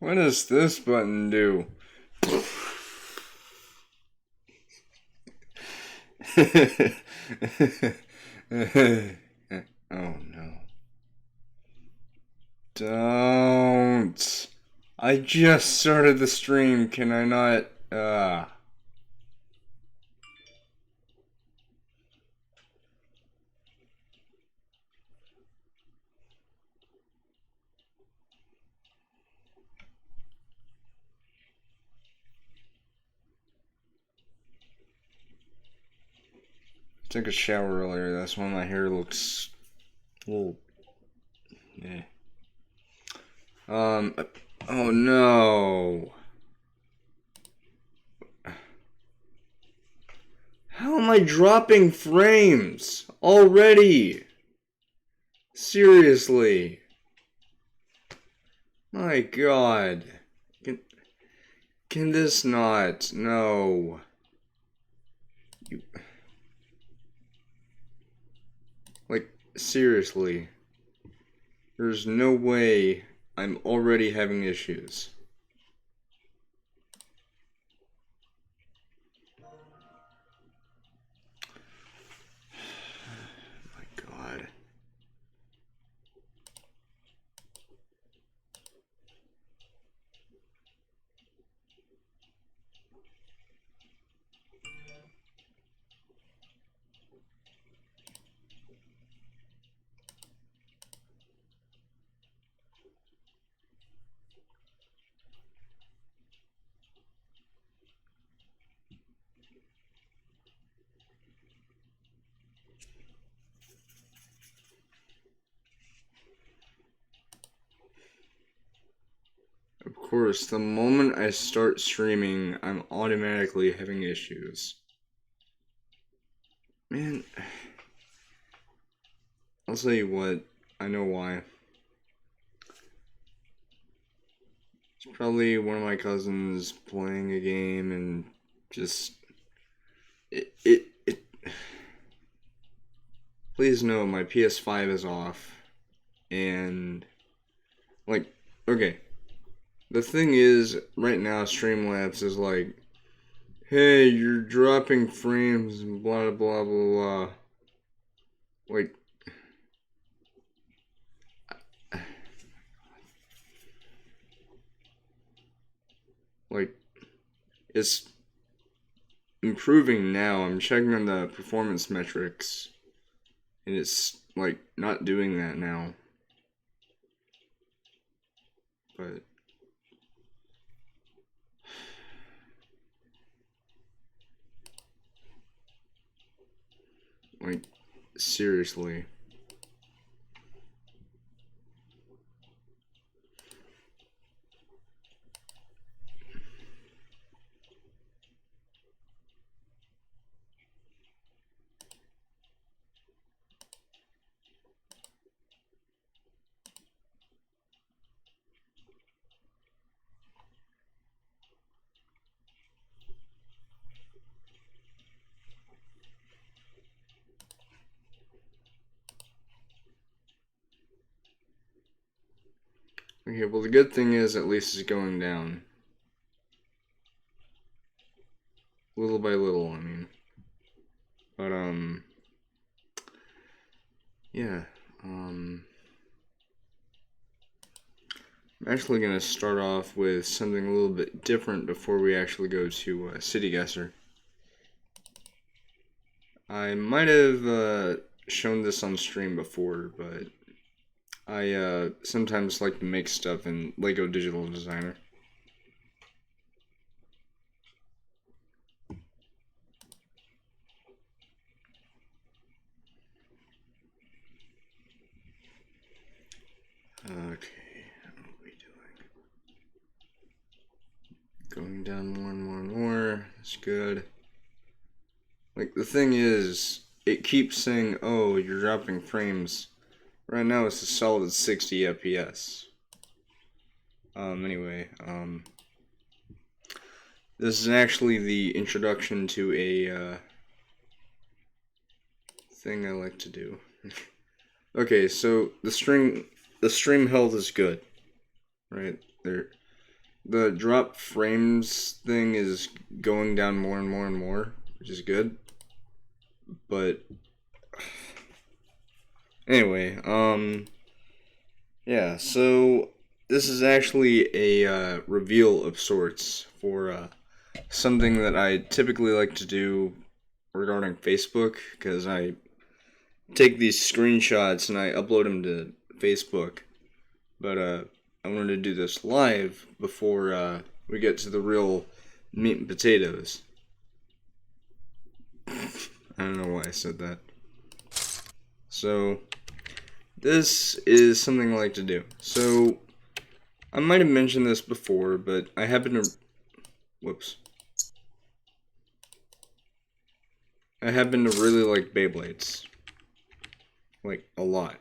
What does this button do? Oh no. Don't. I just started the stream. Can I not? Took a shower earlier. That's why my hair looks a little. Yeah. Um. Oh no. How am I dropping frames already? Seriously. My God. Can this not? No. You, like, seriously. There's no way I'm already having issues. My God. Of course, the moment I start streaming, I'm automatically having issues. Man, I'll tell you what, I know why. It's probably one of my cousins playing a game and just it please know my PS5 is off and like okay. The thing is right now Streamlabs is like, hey, you're dropping frames and blah blah blah blah. Like like it's improving now. I'm checking on the performance metrics and it's like not doing that now. But like seriously. Okay, well the good thing is at least it's going down. Little by little, I mean. But yeah. I'm actually gonna start off with something a little bit different before we actually go to City Guesser. I might have shown this on stream before, but I sometimes like to make stuff in Lego Digital Designer. Okay, what are we doing? Going down more and more and more. That's good. Like, the thing is, it keeps saying, oh, you're dropping frames. Right now it's a solid 60 FPS. Anyway, this is actually the introduction to a, thing I like to do. Okay, so the stream health is good. Right? The drop frames thing is going down more and more and more, which is good. But anyway, yeah, so this is actually a reveal of sorts for something that I typically like to do regarding Facebook, because I take these screenshots and I upload them to Facebook. But I wanted to do this live before we get to the real meat and potatoes. I don't know why I said that. So, this is something I like to do. So, I might have mentioned this before, but I happen to... Whoops. I happen to really like Beyblades. Like, a lot.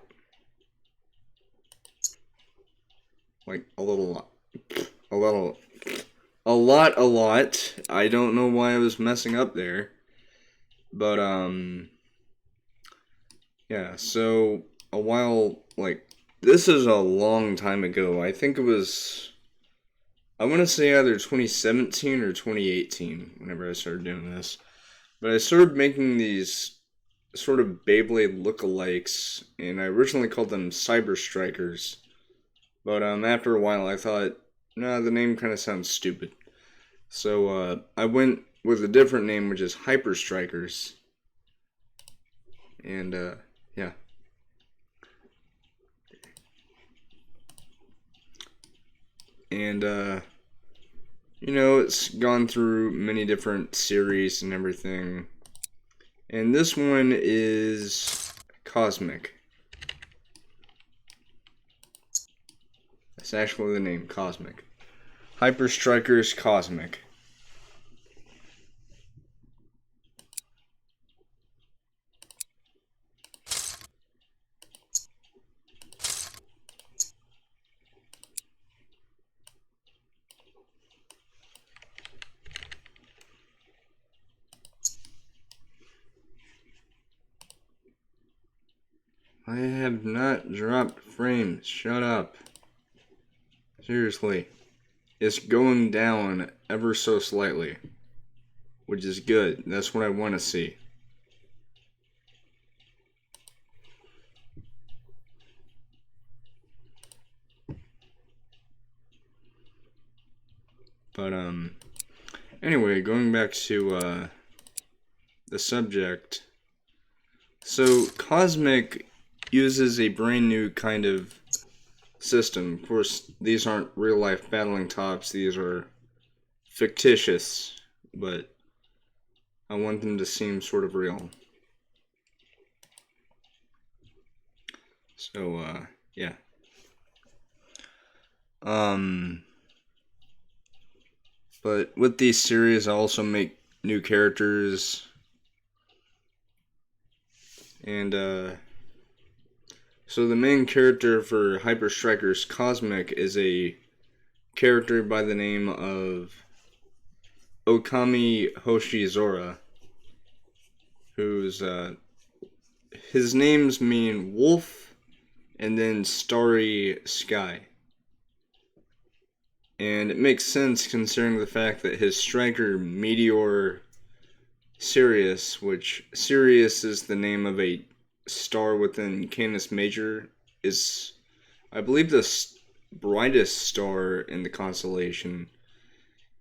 Like, a little lot. A little... A lot. I don't know why I was messing up there. But, yeah, so, a while, like, this is a long time ago. I think it was... I want to say either 2017 or 2018, whenever I started doing this. But I started making these sort of Beyblade lookalikes, and I originally called them Cyber Strikers. But after a while, I thought, nah, the name kind of sounds stupid. So I went with a different name, which is Hyper Strikers. And yeah. And you know, it's gone through many different series and everything. And this one is Cosmic. That's actually the name, Cosmic. Hyper Strikers Cosmic. I have not dropped frames. Shut up. Seriously. It's going down ever so slightly. Which is good. That's what I want to see. But, anyway, going back to, the subject. So, Cosmic uses a brand new kind of system. Of course, these aren't real life battling tops, these are fictitious, but I want them to seem sort of real. So, yeah. But with these series, I also make new characters. And, so the main character for Hyper Strikers Cosmic is a character by the name of Okami Hoshizora, who's, his names mean wolf and then starry sky. And it makes sense considering the fact that his striker, Meteor Sirius, which Sirius is the name of a star within Canis Major, is, I believe, the brightest star in the constellation.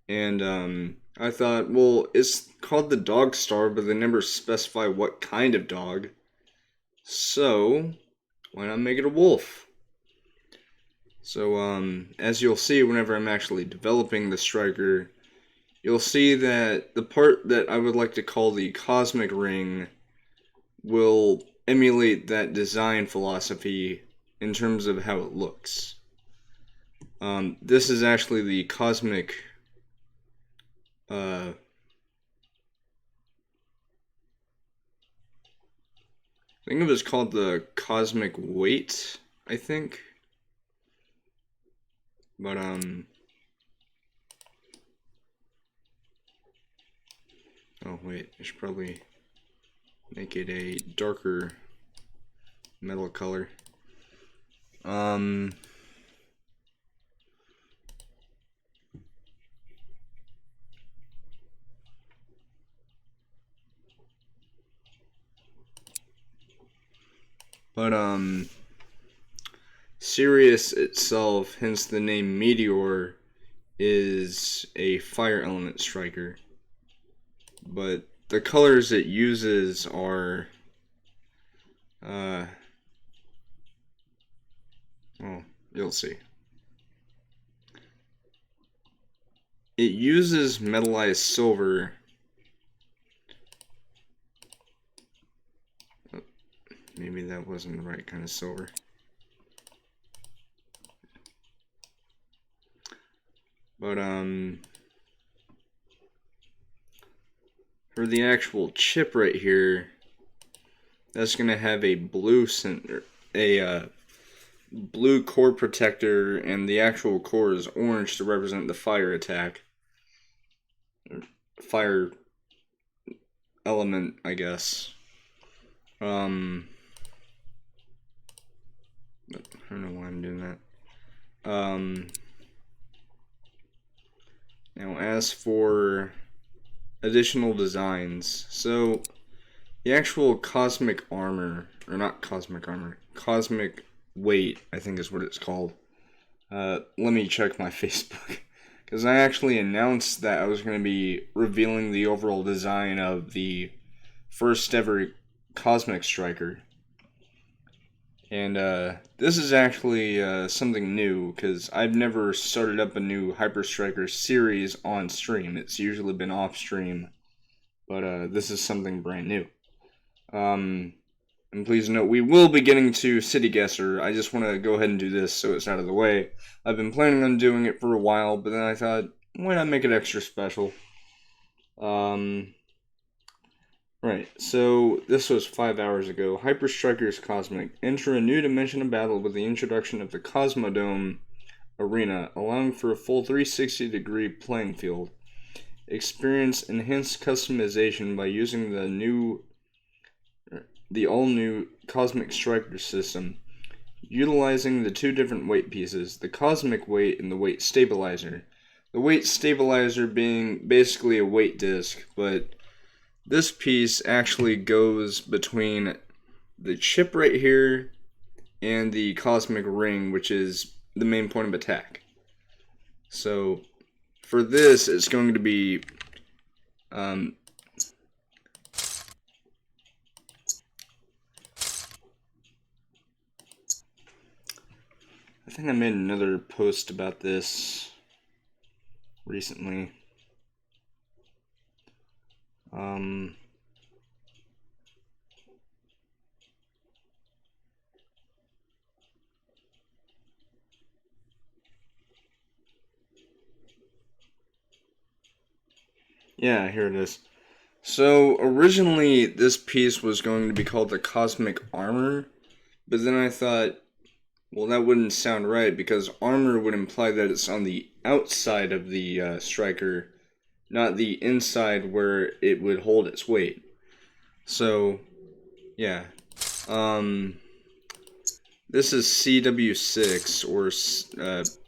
And I thought, well, it's called the dog star, but they never specify what kind of dog. So, why not make it a wolf? So, as you'll see whenever I'm actually developing the striker, you'll see that the part that I would like to call the Cosmic Ring will emulate that design philosophy in terms of how it looks. This is actually the Cosmic, I think it was called the Cosmic Weight, I think. But, oh wait, I should probably make it a darker metal color. But Sirius itself, hence the name Meteor, is a fire element striker. But the colors it uses are well, you'll see. It uses metallized silver. Maybe that wasn't the right kind of silver. But for the actual chip right here, that's gonna have a blue center, blue core protector, and the actual core is orange to represent the fire attack. Fire element, I guess. I don't know why I'm doing that. Now, as for additional designs, so the actual cosmic armor, or not cosmic armor, cosmic weight, I think is what it's called. Let me check my Facebook, because I actually announced that I was going to be revealing the overall design of the first ever Cosmic Striker. And this is actually something new, because I've never started up a new Hyper Striker series on stream. It's usually been off stream, but this is something brand new. And please note, we will be getting to City Guesser. I just want to go ahead and do this so it's out of the way. I've been planning on doing it for a while, but then I thought, why not make it extra special? Right, so this was 5 hours ago. Hyper Strikers Cosmic. Enter a new dimension of battle with the introduction of the Cosmodome Arena, allowing for a full 360-degree playing field. Experience enhanced customization by using the all-new Cosmic Striker system, utilizing the two different weight pieces, the Cosmic Weight and the Weight Stabilizer. The Weight Stabilizer being basically a weight disc, but this piece actually goes between the chip right here and the Cosmic Ring, which is the main point of attack. So, for this, it's going to be I think I made another post about this recently. Yeah, here it is. So, originally, this piece was going to be called the Cosmic Armor, but then I thought, well, that wouldn't sound right, because armor would imply that it's on the outside of the striker, not the inside where it would hold its weight. So, yeah. This is CW6, or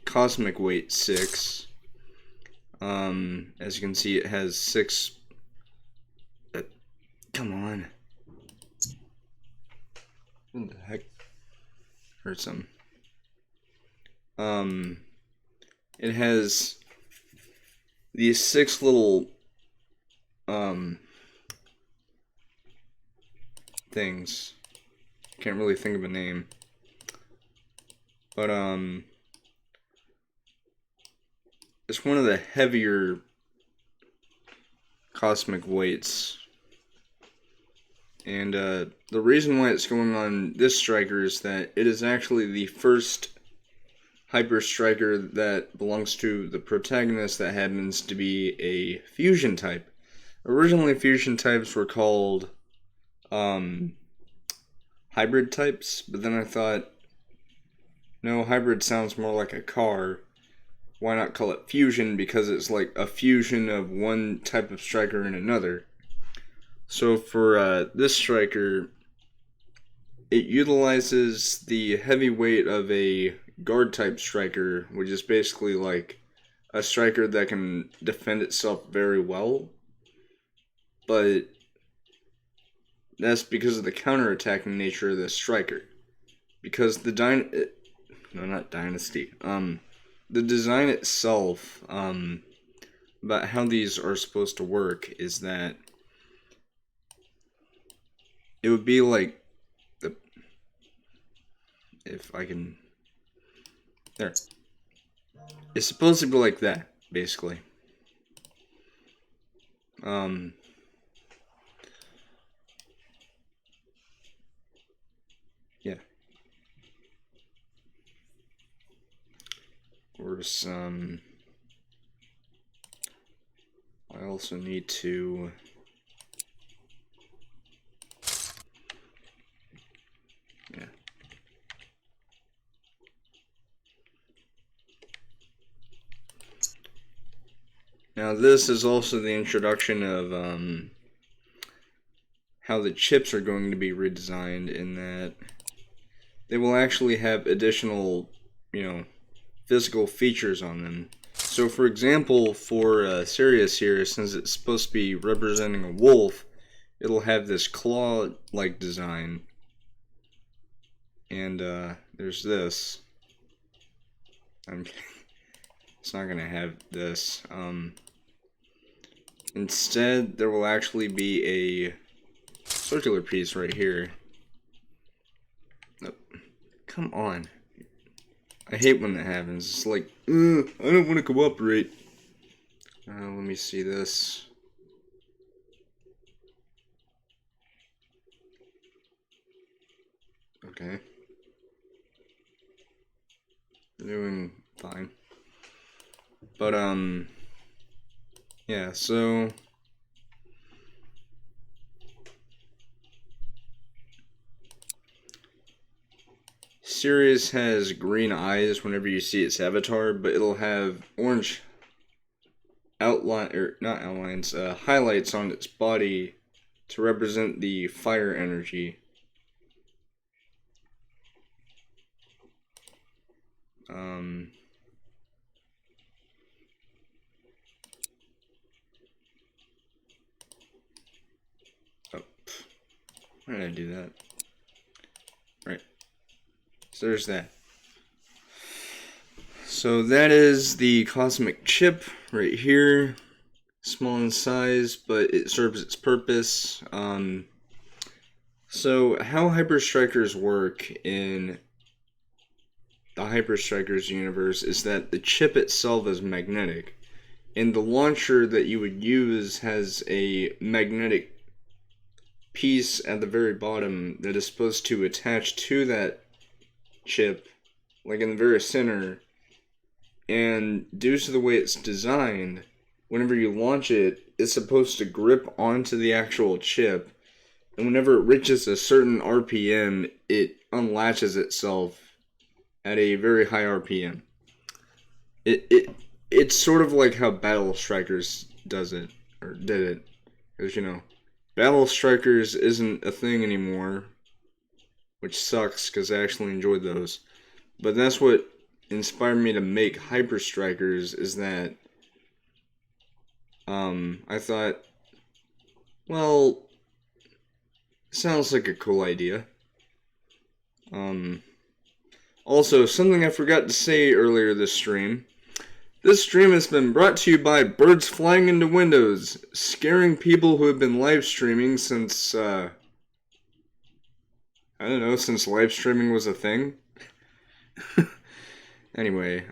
Cosmic Weight 6. As you can see, it has 6... come on. What the heck? Heard some. It has these 6 little, things. Can't really think of a name. But, it's one of the heavier cosmic weights. And the reason why it's going on this striker is that it is actually the first Hyper Striker that belongs to the protagonist that happens to be a fusion type. Originally, fusion types were called hybrid types, but then I thought, no, hybrid sounds more like a car. Why not call it fusion? Because it's like a fusion of one type of striker and another. So for this striker, it utilizes the heavy weight of a guard type striker, which is basically like a striker that can defend itself very well. But that's because of the counterattacking nature of this striker. because no, not dynasty. The design itself, about how these are supposed to work is that it would be like the, if I can, there. It's supposed to be like that, basically. Yeah. Of course, I also need to yeah. Now this is also the introduction of how the chips are going to be redesigned, in that they will actually have additional, physical features on them. So for example, for Sirius here, since it's supposed to be representing a wolf, it'll have this claw-like design. And there's this. It's not gonna have this. Instead, there will actually be a circular piece right here. Nope. Come on. I hate when that happens. It's like, I don't want to cooperate. Let me see this. Okay. Doing fine. But, yeah, so Sirius has green eyes whenever you see its avatar, but it'll have orange outline, or not outlines, highlights on its body to represent the fire energy. Why did I do that? Right. So there's that. So that is the cosmic chip right here. Small in size, but it serves its purpose. So how Hyper Strikers work in the Hyper Strikers universe is that the chip itself is magnetic, and the launcher that you would use has a magnetic piece at the very bottom that is supposed to attach to that chip, like in the very center. And due to the way it's designed, whenever you launch it, it's supposed to grip onto the actual chip, and whenever it reaches a certain RPM, it unlatches itself at a very high RPM. It's sort of like how Battle Strikers does it, or did it, because Battle Strikers isn't a thing anymore, which sucks because I actually enjoyed those. But that's what inspired me to make Hyper Strikers, is that I thought, well, sounds like a cool idea. Also, something I forgot to say earlier this stream. This stream has been brought to you by birds flying into windows, scaring people who have been live streaming since, I don't know, since live streaming was a thing. Anyway,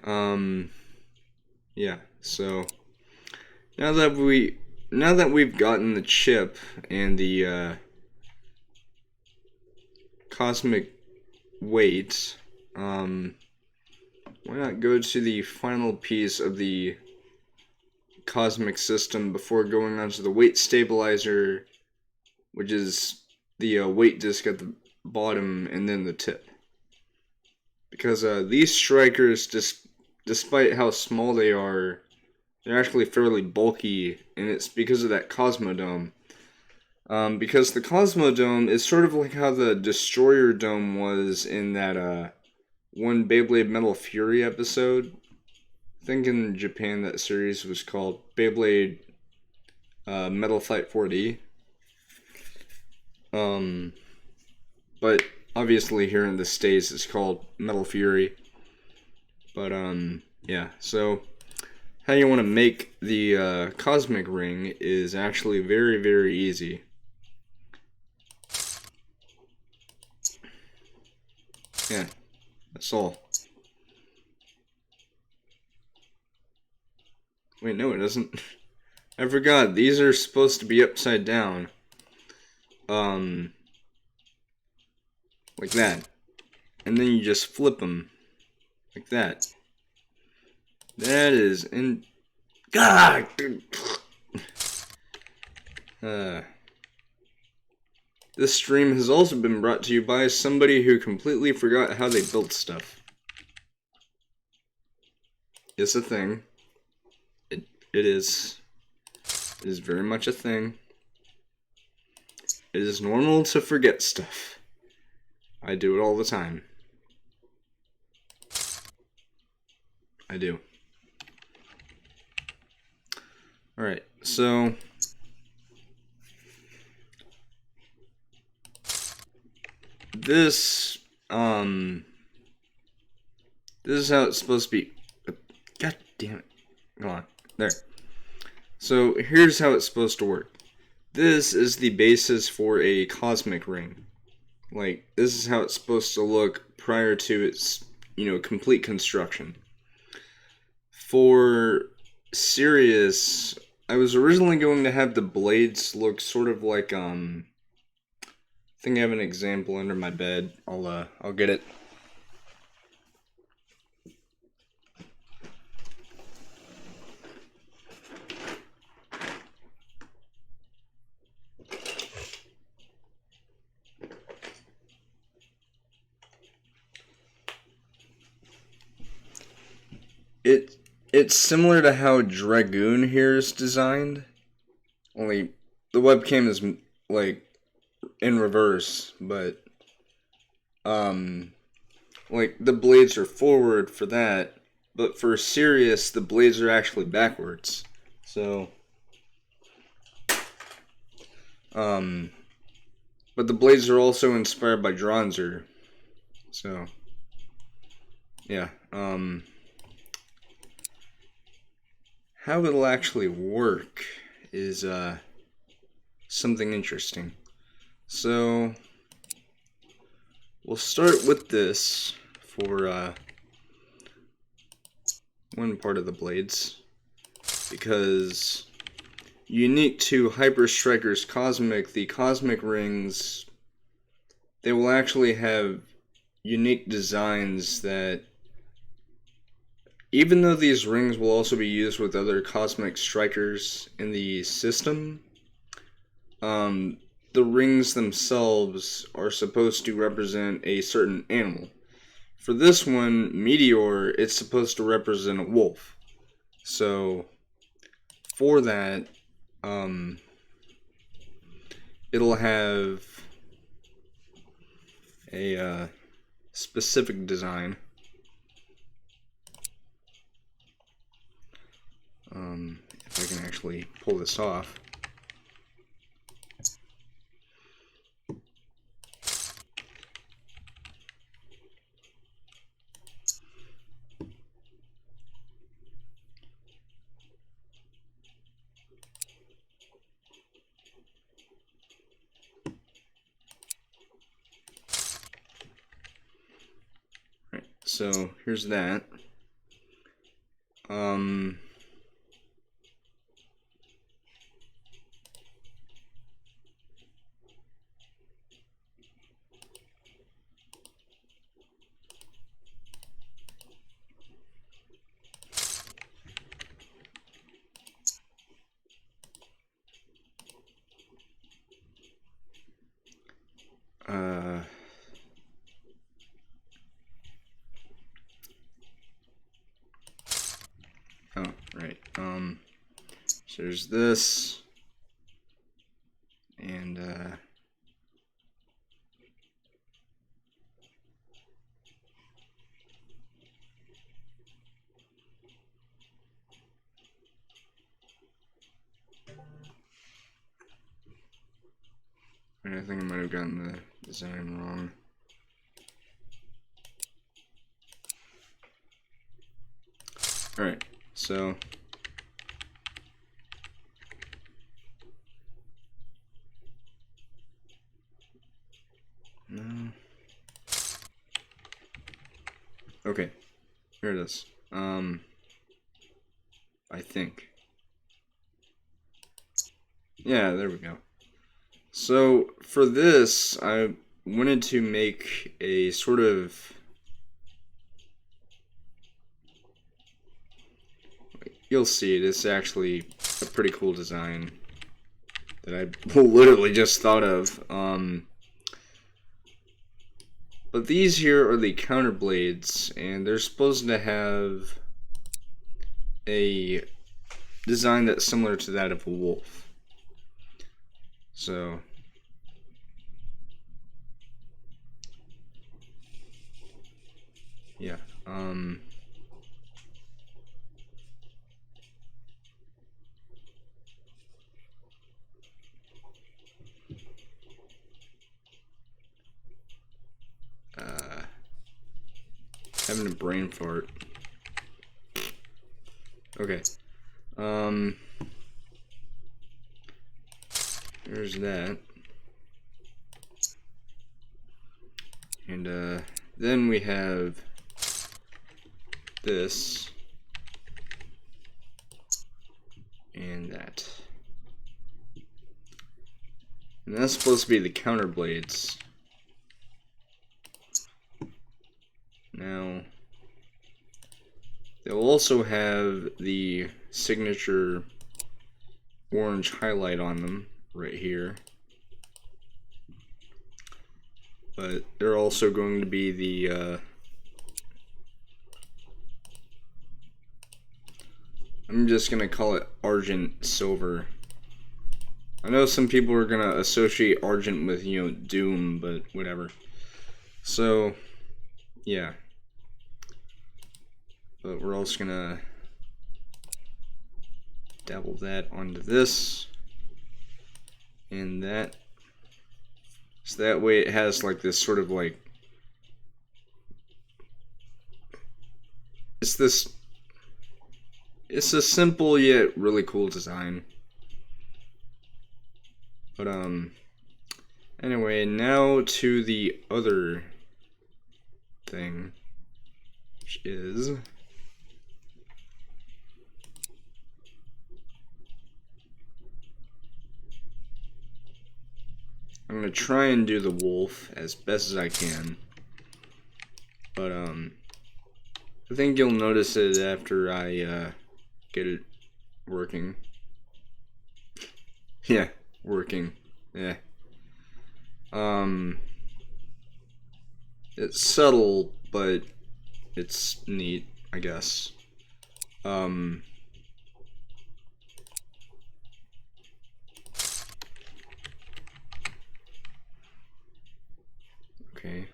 yeah, so now that we've gotten the chip and the cosmic weight, why not go to the final piece of the cosmic system before going on to the weight stabilizer, which is the weight disc at the bottom and then the tip. Because these strikers, despite how small they are, they're actually fairly bulky, and it's because of that Cosmodome. Because the Cosmodome is sort of like how the Destroyer Dome was in that one Beyblade Metal Fury episode. I think in Japan that series was called Beyblade Metal Fight 4D. But obviously here in the States it's called Metal Fury. But yeah, so how you want to make the cosmic ring is actually very, very easy. Yeah, that's all. Wait, no, it doesn't. I forgot, these are supposed to be upside down. Um, like that. And then you just flip them. Like that. That is in... God! This stream has also been brought to you by somebody who completely forgot how they built stuff. It's a thing. It is. It is very much a thing. It is normal to forget stuff. I do it all the time. I do. Alright, so... This is how it's supposed to be. God damn it. Go on. There. So, here's how it's supposed to work. This is the basis for a cosmic ring. Like, this is how it's supposed to look prior to its, complete construction. For Sirius, I was originally going to have the blades look sort of like, I think I have an example under my bed. I'll get it. It's similar to how Dragoon here is designed, only the webcam is like in reverse, but like the blades are forward for that, but for Sirius the blades are actually backwards. So but the blades are also inspired by Dronzer. So yeah, how it'll actually work is something interesting. So we'll start with this for one part of the blades, because unique to Hyper Striker's Cosmic, the Cosmic Rings, they will actually have unique designs that, even though these rings will also be used with other Cosmic Strikers in the system, the rings themselves are supposed to represent a certain animal. For this one, Meteor, it's supposed to represent a wolf. So, for that, it'll have a specific design. If I can actually pull this off. Right, so here's that. Oh, right. So there's this, and I think I might have gotten the design wrong. Alright, so no. Okay, here it is. I think. Yeah, there we go. So for this, I wanted to make a sort of, you'll see it, it's actually a pretty cool design that I literally just thought of. But these here are the counter blades, and they're supposed to have a design that's similar to that of a wolf. So yeah, having a brain fart. Okay. There's that. And then we have this and that. And that's supposed to be the counter blades. Now, they'll also have the signature orange highlight on them right here. But they're also going to be the I'm just gonna call it Argent Silver. I know some people are gonna associate Argent with, you know, Doom, but whatever. So, yeah. But we're also gonna dabble that onto this and that. So that way it has like this sort of like, it's a simple yet really cool design. But anyway, now to the other thing, which is I'm gonna try and do the wolf as best as I can. But I think you'll notice it after I get it working. Yeah, working. Yeah. It's subtle, but it's neat, I guess. Okay.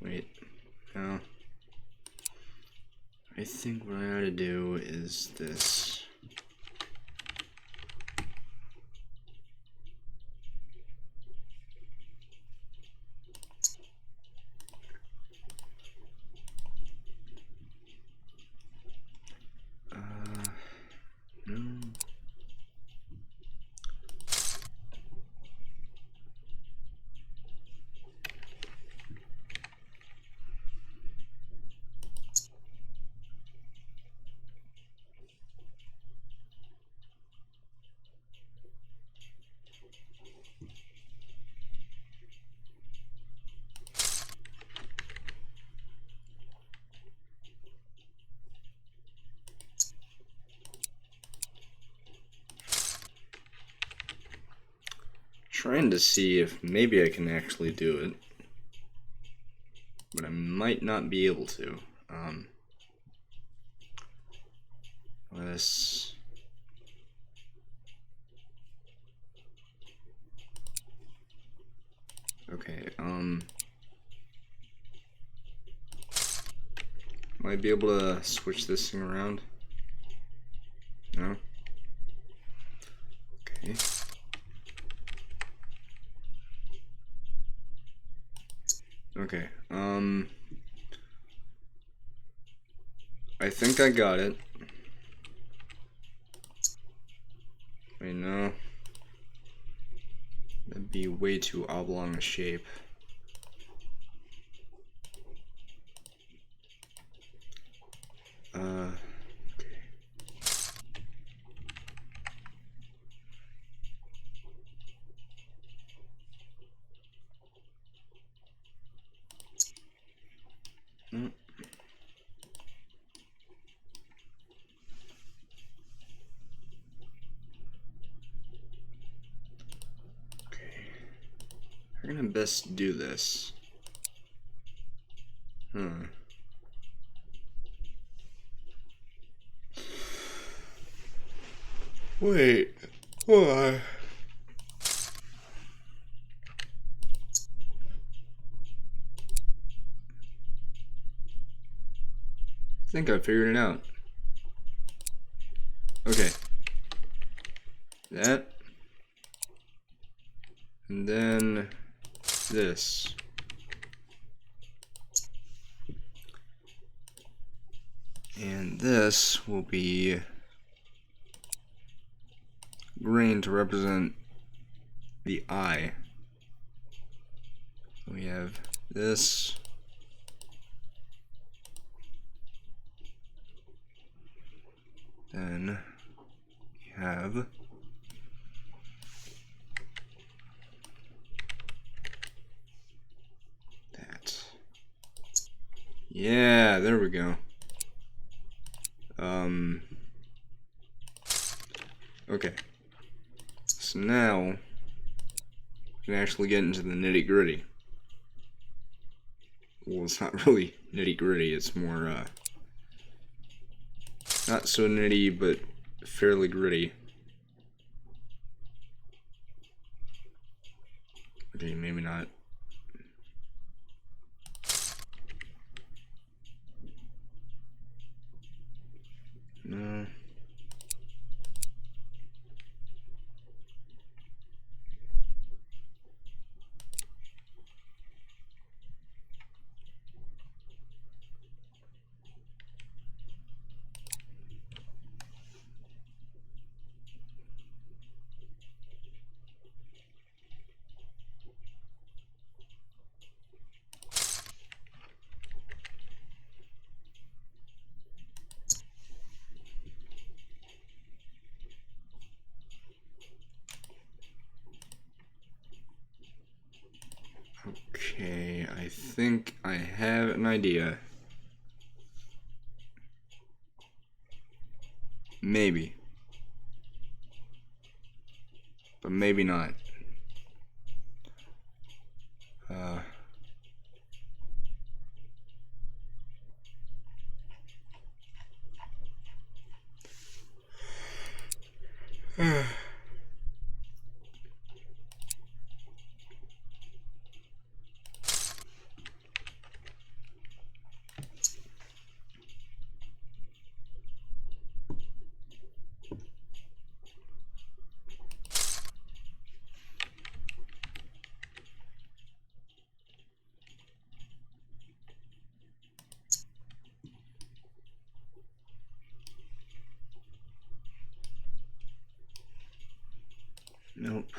Wait, no. I think what I ought to do is this. No. Trying to see if maybe I can actually do it, but I might not be able to. Let's. Okay, might be able to switch this thing around. No? Okay. Okay, I think I got it. Wait, no. That'd be way too oblong a shape. Okay. No. Okay. How can I best do this? Huh. Wait. What? I think I figured it out. Okay. That. And then this. And this will be green to represent the eye. So we have this. Then we have that. Yeah, there we go. Okay. So now we can actually get into the nitty gritty. Well, it's not really nitty gritty, it's more, not so nitty, but fairly gritty. Okay, maybe not. No. Okay, I think I have an idea. Maybe. But maybe not. Uh... Nope.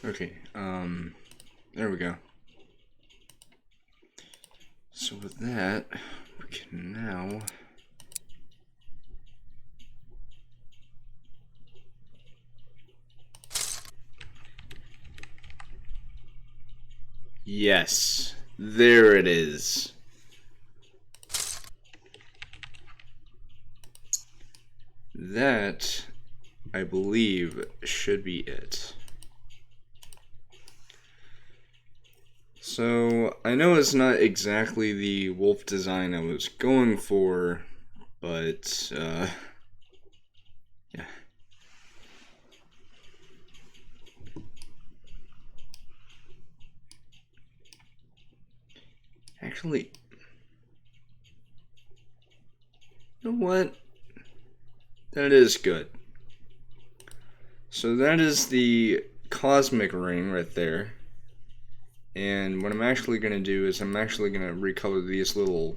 Okay, there we go. So with that, we can now yes, there it is. That, I believe, should be it. So, I know it's not exactly the wolf design I was going for, but, yeah. Actually, you know what? That is good. So that is the cosmic ring right there. And what I'm actually going to do is I'm actually going to recolor these little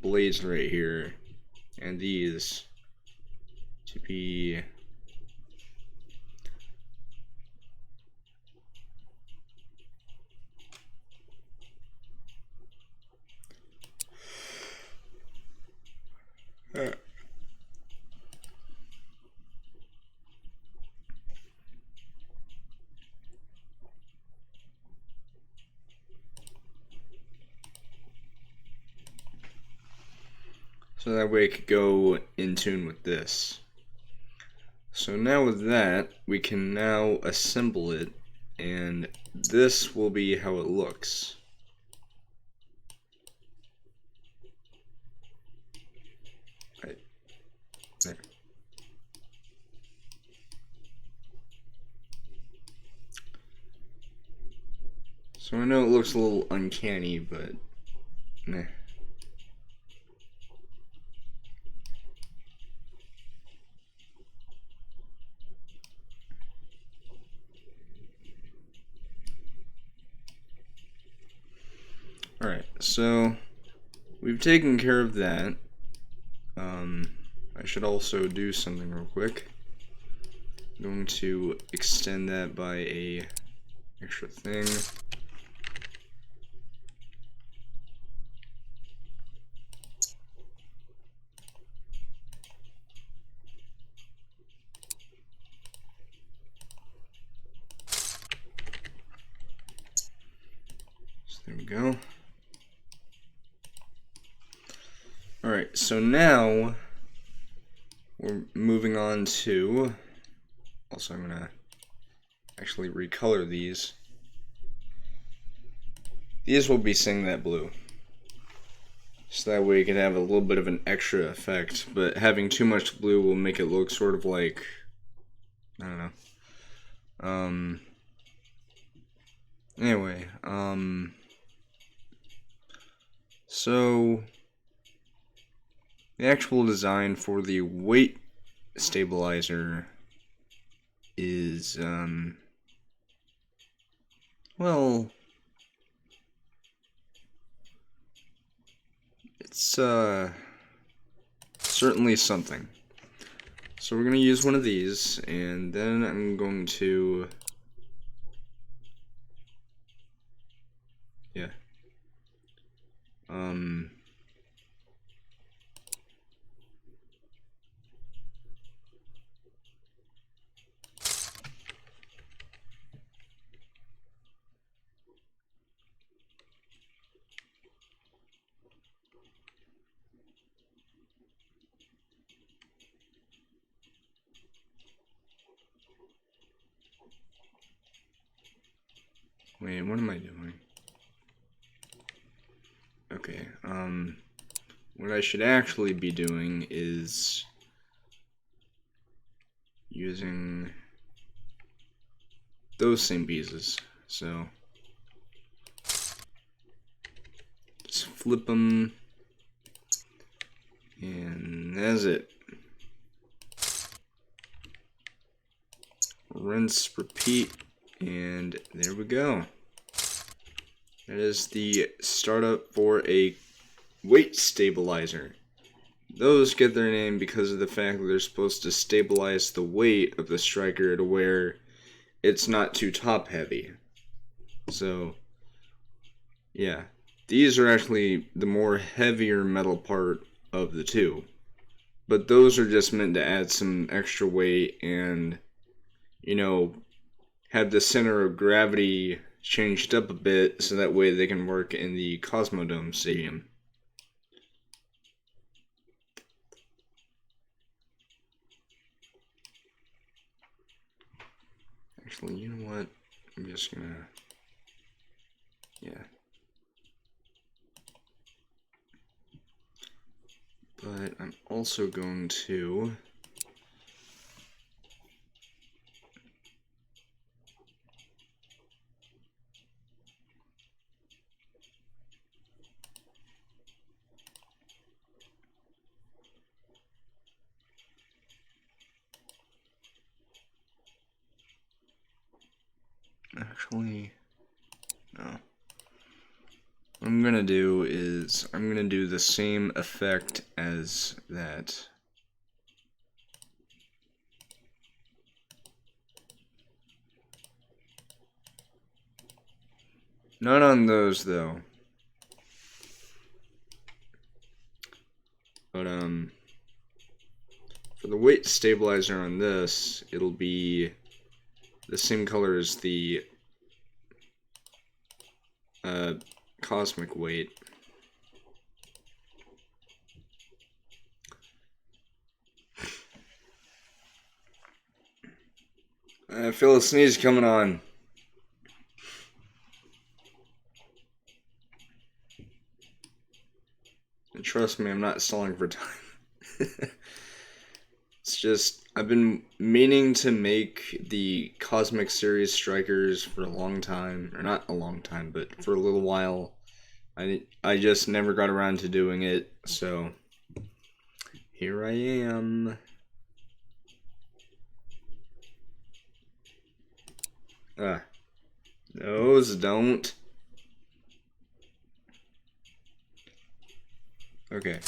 blades right here and these to be so that way it could go in tune with this. So now with that, we can now assemble it, and this will be how it looks. Right there. So I know it looks a little uncanny, but meh. Alright, so we've taken care of that. I should also do something real quick. I'm going to extend that by a extra thing. So there we go. Alright, so now we're moving on to, also I'm going to actually recolor these. These will be seeing that blue. So that way you can have a little bit of an extra effect, but having too much blue will make it look sort of like, I don't know. Anyway, so the actual design for the weight stabilizer is, well, it's, certainly something. So we're going to use one of these, and then I'm going to, yeah, wait, what am I doing? Okay, what I should actually be doing is using those same pieces. So just flip them, and that's it. Rinse, repeat, and there we go. That is the startup for a weight stabilizer. Those get their name because of the fact that they're supposed to stabilize the weight of the striker to where it's not too top heavy. So, yeah. These are actually the more heavier metal part of the two. But those are just meant to add some extra weight and, you know, have the center of gravity changed up a bit so that way they can work in the Cosmodome Stadium. Actually, you know what? I'm just gonna... Yeah. But I'm also going to... Actually, no. What I'm gonna do is, I'm gonna do the same effect as that. Not on those, though. But, for the weight stabilizer on this, it'll be the same color as the cosmic weight. I feel a sneeze coming on. And trust me, I'm not stalling for time. It's just, I've been meaning to make the Cosmic Series Strikers for a long time. Or not a long time, but for a little while. I just never got around to doing it, so here I am. Those don't. Okay,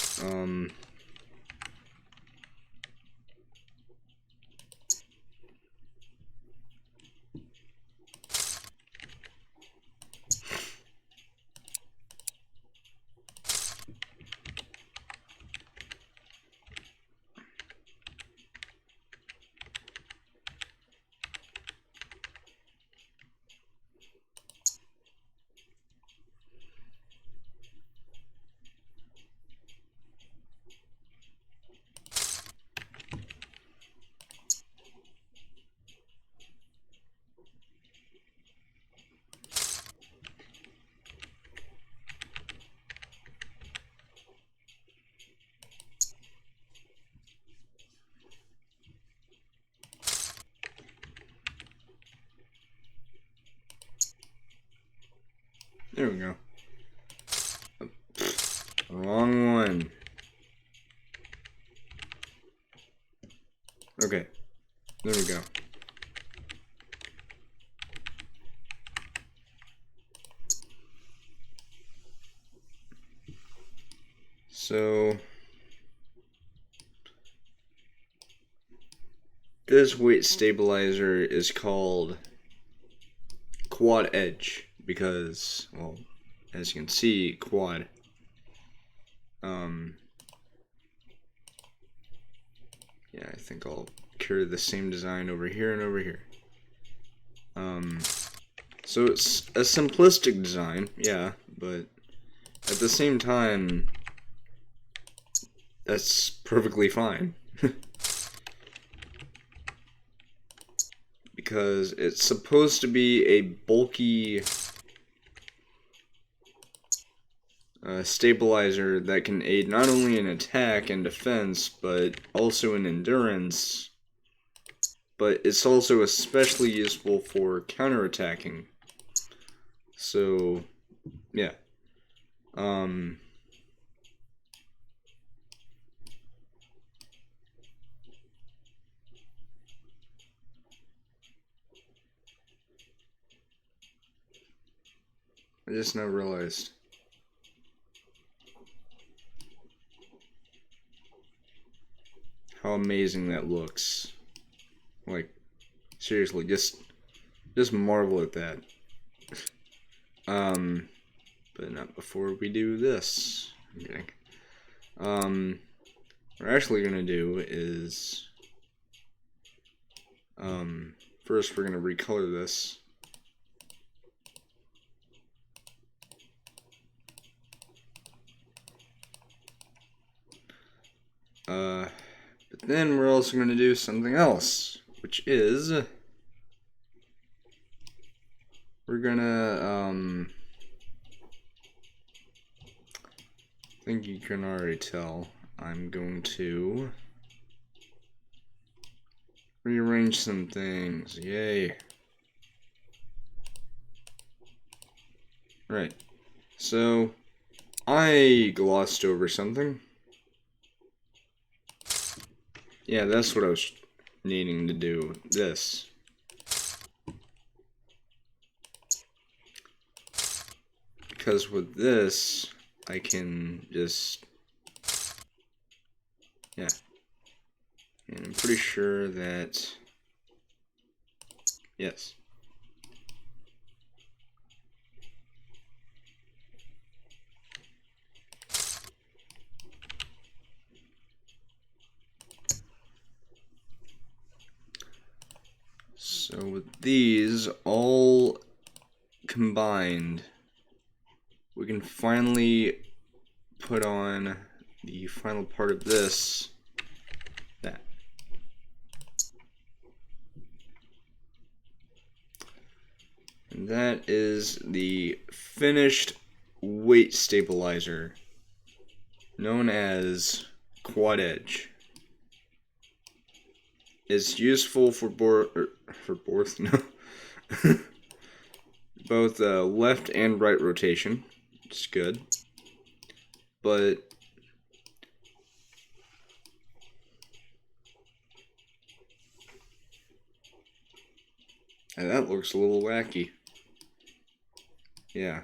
there we go. Wrong one. Okay, there we go. So, this weight stabilizer is called Quad Edge because, well, as you can see, quad. Yeah, I think I'll carry the same design over here and over here. So it's a simplistic design, yeah, but at the same time, that's perfectly fine. Because it's supposed to be a bulky stabilizer that can aid not only in attack and defense, but also in endurance. But it's also especially useful for counterattacking. So, yeah. I just now realized. How amazing that looks. Like, seriously, just just marvel at that. But not before we do this. I'm kidding. What we're actually gonna do is, first we're gonna recolor this. But then we're also gonna do something else, which is we're gonna, I think you can already tell, I'm going to rearrange some things. Yay. Right. So, I glossed over something. Yeah, that's what I was needing to do. This. Because with this, I can just, yeah. And I'm pretty sure that, yes. So with these all combined, we can finally put on the final part of this, that. And that is the finished weight stabilizer, known as Quad Edge. It's useful for both both left and right rotation, which is good. But and that looks a little wacky. Yeah,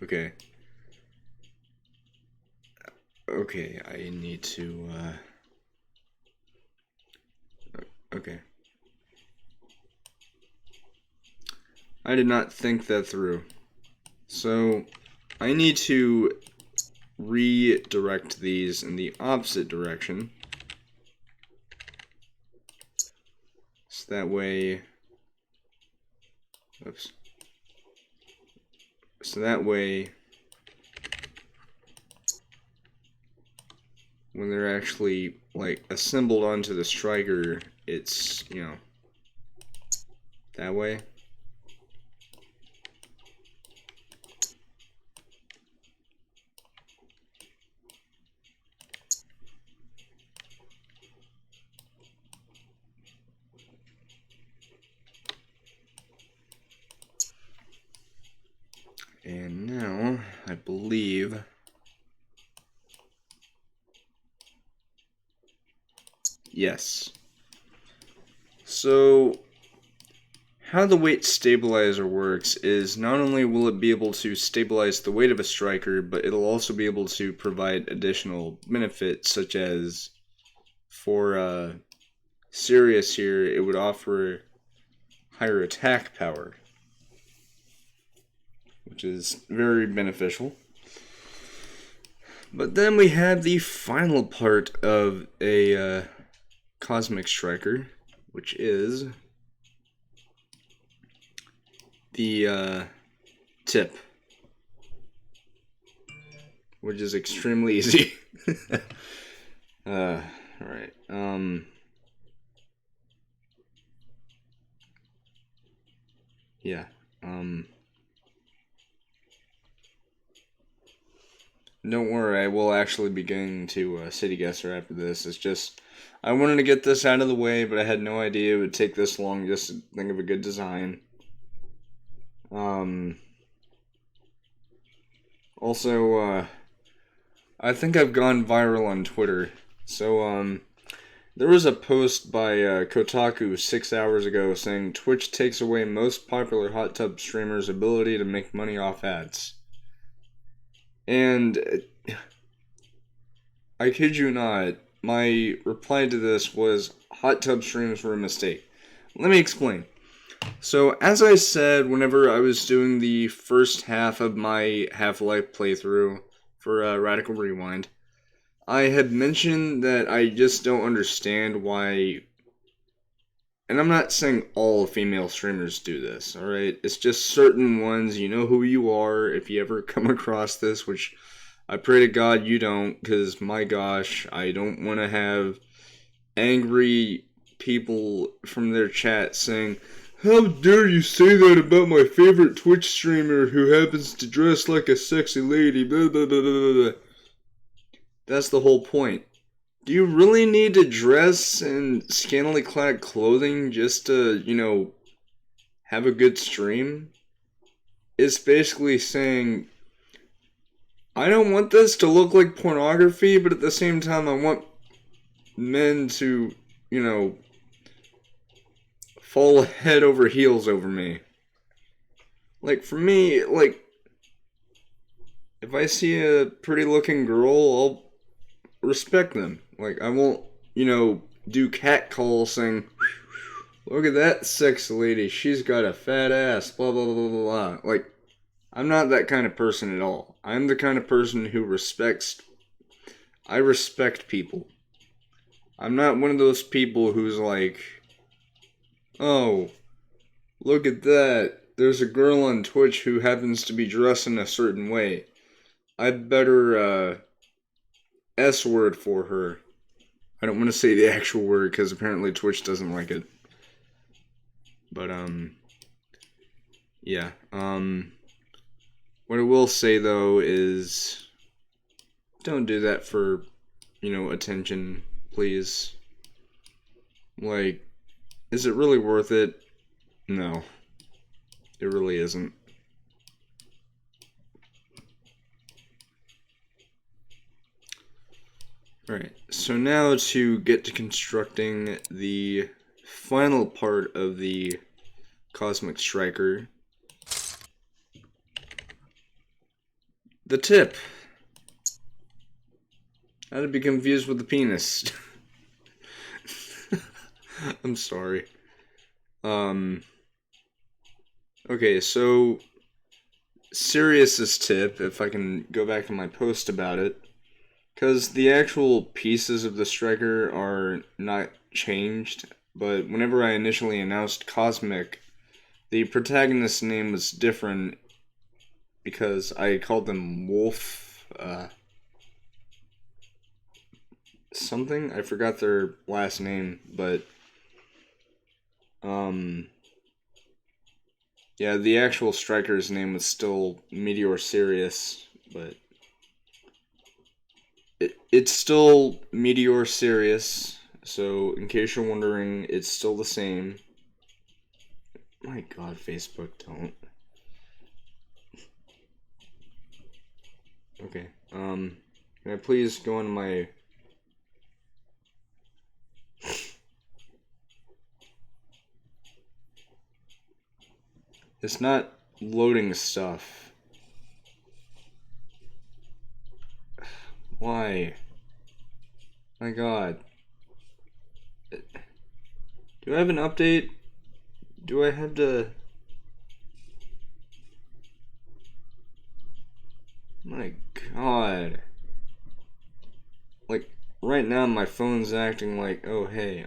okay. Okay, I need to, okay. I did not think that through. So, I need to redirect these in the opposite direction. So that way, oops. So that way, when they're actually, like, assembled onto the striker, it's, you know, that way. And now, I believe, yes. So, how the weight stabilizer works is not only will it be able to stabilize the weight of a striker, but it'll also be able to provide additional benefits, such as for Sirius here, it would offer higher attack power, which is very beneficial. But then we have the final part of a cosmic striker, which is the tip, which is extremely easy. Alright, yeah, don't worry, I will actually be getting to City Guesser after this. It's just, I wanted to get this out of the way, but I had no idea it would take this long just to think of a good design. Also, I think I've gone viral on Twitter. So, there was a post by Kotaku 6 hours ago saying Twitch takes away most popular hot tub streamers' ability to make money off ads. And I kid you not, my reply to this was hot tub streams were a mistake. Let me explain. So, as I said, whenever I was doing the first half of my Half-Life playthrough for Radical Rewind, I had mentioned that I just don't understand why. And I'm not saying all female streamers do this, alright? It's just certain ones, you know who you are if you ever come across this, which I pray to God you don't, because my gosh, I don't want to have angry people from their chat saying, "How dare you say that about my favorite Twitch streamer who happens to dress like a sexy lady, blah blah blah blah blah." That's the whole point. Do you really need to dress in scantily clad clothing just to, have a good stream? It's basically saying, I don't want this to look like pornography, but at the same time, I want men to, fall head over heels over me. Like, for me, like, if I see a pretty looking girl, I'll respect them. Like, I won't, do cat calls saying, "Look at that sexy lady, she's got a fat ass, blah, blah, blah, blah, blah." Like, I'm not that kind of person at all. I'm the kind of person who I respect people. I'm not one of those people who's like, "Oh, look at that, there's a girl on Twitch who happens to be dressed in a certain way. I better, S-word for her." I don't want to say the actual word because apparently Twitch doesn't like it. But, yeah. What I will say though is don't do that for, attention, please. Like, is it really worth it? No. It really isn't. Alright, so now to get to constructing the final part of the Cosmic Striker. The tip. How to be confused with the penis. I'm sorry. Okay, so Sirius's tip, if I can go back to my post about it, because the actual pieces of the striker are not changed, but whenever I initially announced Cosmic, the protagonist's name was different because I called them Wolf, something? I forgot their last name, but, yeah, the actual striker's name was still Meteor Sirius, but it's still Meteor Sirius, so in case you're wondering, it's still the same. My god, Facebook, don't. Okay, can I please go on my... It's not loading stuff. Why? My god. Do I have an update? Do I have to... My god. Like, right now my phone's acting like, oh hey,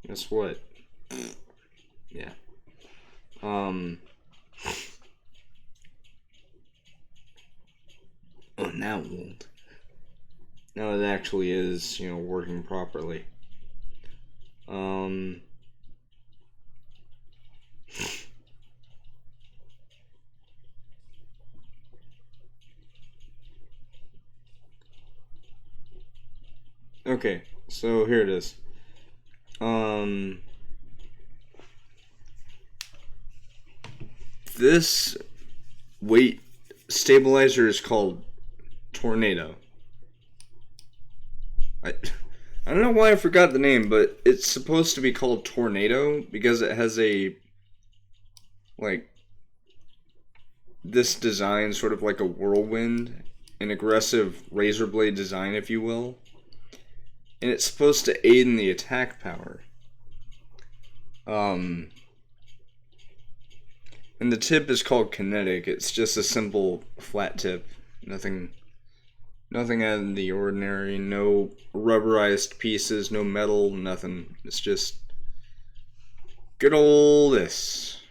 guess what? Yeah. Oh, now it won't. Now it actually is, working properly. Okay, so here it is. This weight stabilizer is called Tornado. I don't know why I forgot the name, but it's supposed to be called Tornado because it has this design, sort of like a whirlwind, an aggressive razor blade design, if you will. And it's supposed to aid in the attack power. And the tip is called kinetic. It's just a simple flat tip. Nothing out of the ordinary. No rubberized pieces, no metal, nothing. It's just good old this.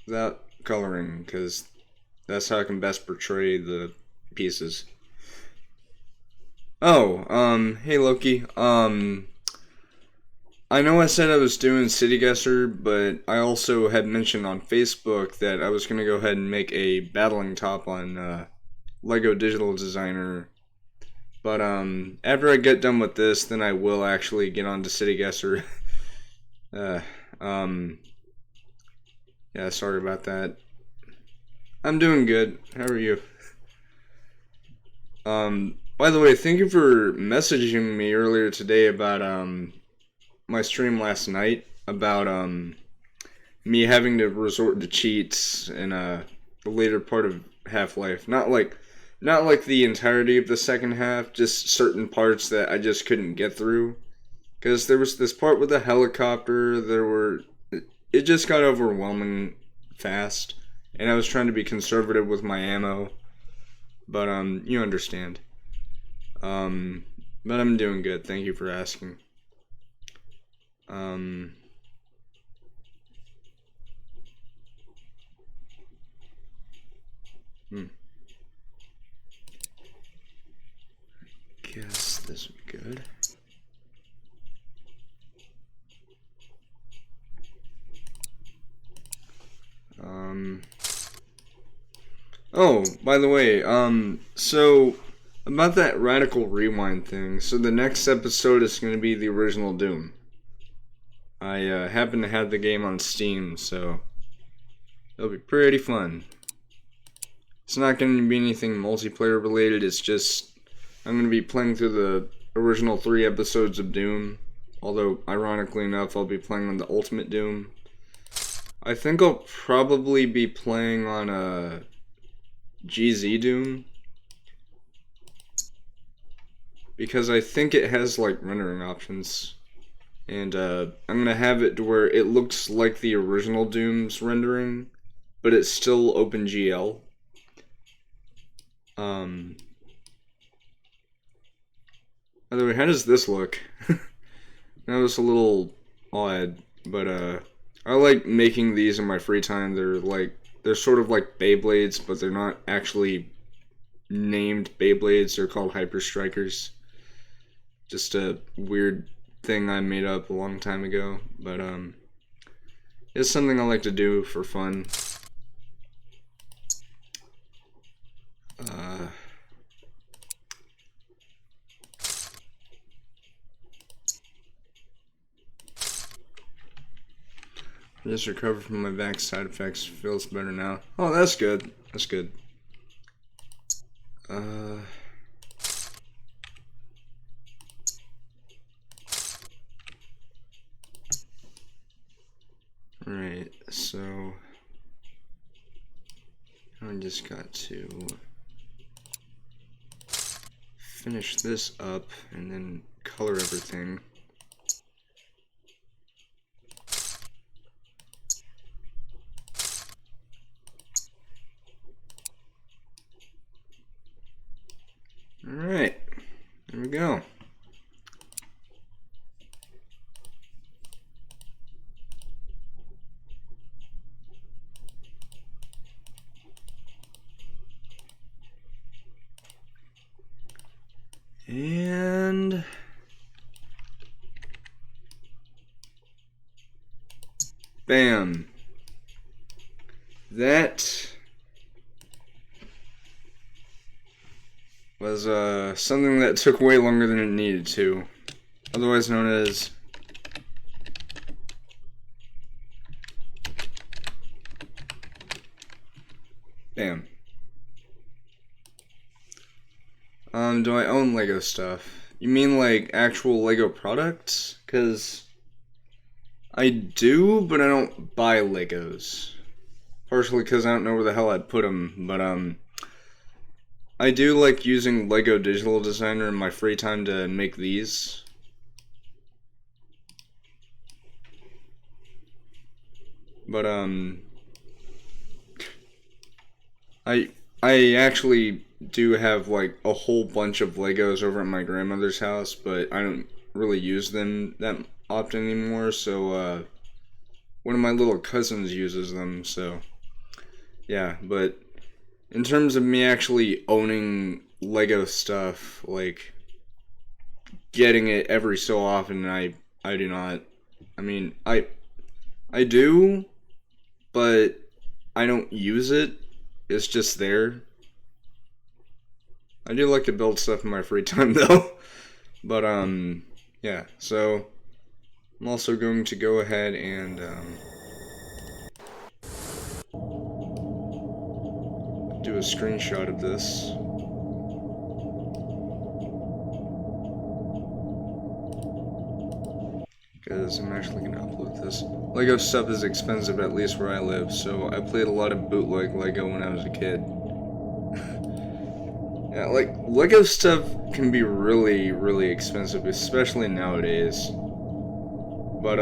Without coloring, because that's how I can best portray the pieces. Oh, hey Loki. I know I said I was doing City Guesser, but I also had mentioned on Facebook that I was going to go ahead and make a battling top on Lego Digital Designer. But after I get done with this, then I will actually get on to City Guesser. Yeah, sorry about that. I'm doing good. How are you? By the way, thank you for messaging me earlier today about my stream last night about me having to resort to cheats in the later part of Half-Life. Not like the entirety of the second half, just certain parts that I just couldn't get through. Because there was this part with the helicopter, it just got overwhelming fast, and I was trying to be conservative with my ammo. But you understand. But I'm doing good. Thank you for asking. Guess this would be good. Oh, by the way, so about that radical rewind thing. So the next episode is going to be the original Doom. I happen to have the game on Steam, so it'll be pretty fun. It's not going to be anything multiplayer related, it's just I'm going to be playing through the original 3 episodes of Doom. Although, ironically enough, I'll be playing on the Ultimate Doom. I think I'll probably be playing on a GZ Doom. Because I think it has like rendering options. And I'm going to have it to where it looks like the original Doom's rendering, but it's still OpenGL. By the way, how does this look? That was a little odd, but I like making these in my free time. They're sort of like Beyblades, but they're not actually named Beyblades. They're called Hyper Strikers. Just a weird thing I made up a long time ago, but it's something I like to do for fun. I just recovered from my back side effects. Feels better now. Oh, that's good. That's good. Alright, so I just got to finish this up and then color everything. Alright, there we go. And bam. That was something that took way longer than it needed to. Otherwise known as bam. Do I own Lego stuff? You mean like actual Lego products? 'Cause I do, but I don't buy Legos. Partially because I don't know where the hell I'd put them, but I do like using Lego Digital Designer in my free time to make these. But I actually do have like a whole bunch of Legos over at my grandmother's house, but I don't really use them that often anymore, so one of my little cousins uses them, so yeah, but in terms of me actually owning Lego stuff, like getting it every so often, I do not. I mean, I do, but I don't use it. It's just there. I do like to build stuff in my free time though. But yeah, so I'm also going to go ahead and do a screenshot of this. Because I'm actually going to upload this. Lego stuff is expensive, at least where I live, so I played a lot of bootleg Lego when I was a kid. Yeah, like, Lego stuff can be really, really expensive, especially nowadays. But,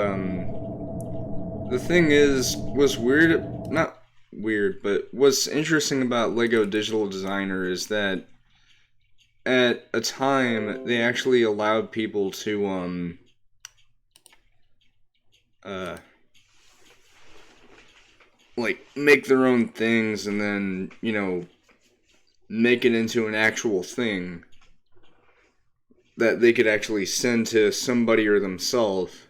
the thing is, was weird, not weird, but what's interesting about Lego Digital Designer is that at a time, they actually allowed people to, like, make their own things and then, you know, make it into an actual thing that they could actually send to somebody or themselves.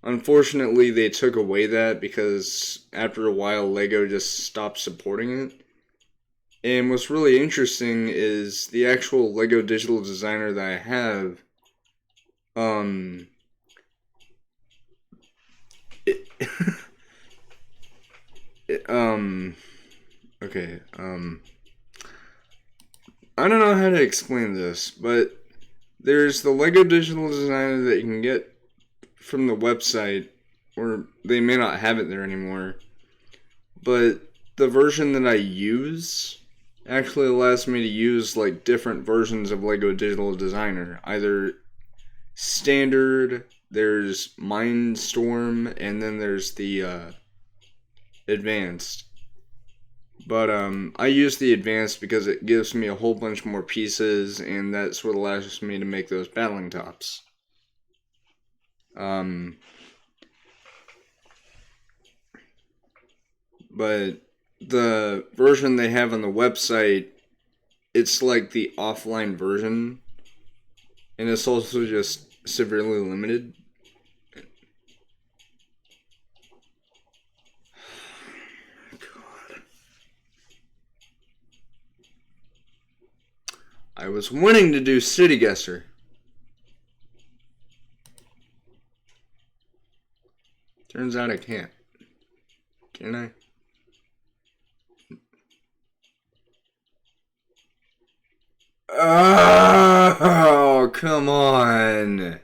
Unfortunately, they took away that because after a while, Lego just stopped supporting it. And what's really interesting is the actual Lego Digital Designer that I have, it, okay, I don't know how to explain this, but there's the Lego Digital Designer that you can get from the website, or they may not have it there anymore, but the version that I use actually allows me to use like different versions of Lego Digital Designer, either standard, there's Mindstorm, and then there's the advanced. But I use the advanced because it gives me a whole bunch more pieces, and that's what allows me to make those battling tops. But the version they have on the website, it's like the offline version, and it's also just severely limited. God. I was wanting to do City Guesser. Turns out I can't. Can I? Oh, come on.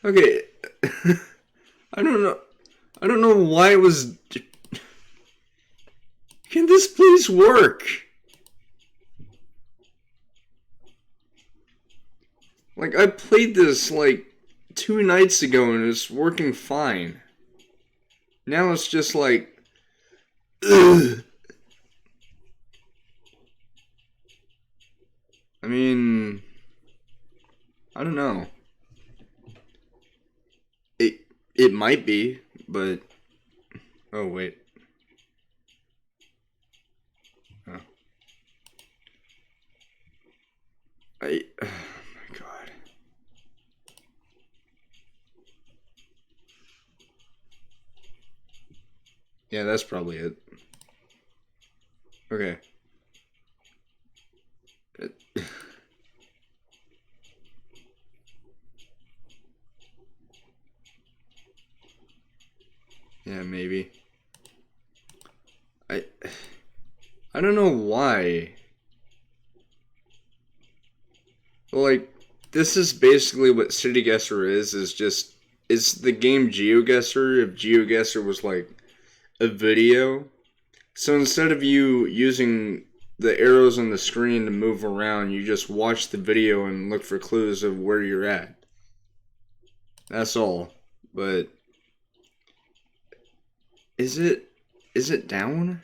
Okay. I don't know. I don't know why it was. Can this please work? Like, I played this like 2 nights ago and it's working fine. Now it's just like, ugh. I mean, I don't know. It might be, but oh wait. Oh. Oh my god. Yeah, that's probably it. Okay. Yeah, maybe. I I don't know why. Like, this is basically what City Guesser is just it's the game GeoGuessr. If GeoGuessr was like a video, so instead of you using the arrows on the screen to move around, you just watch the video and look for clues of where you're at. That's all. But is it down?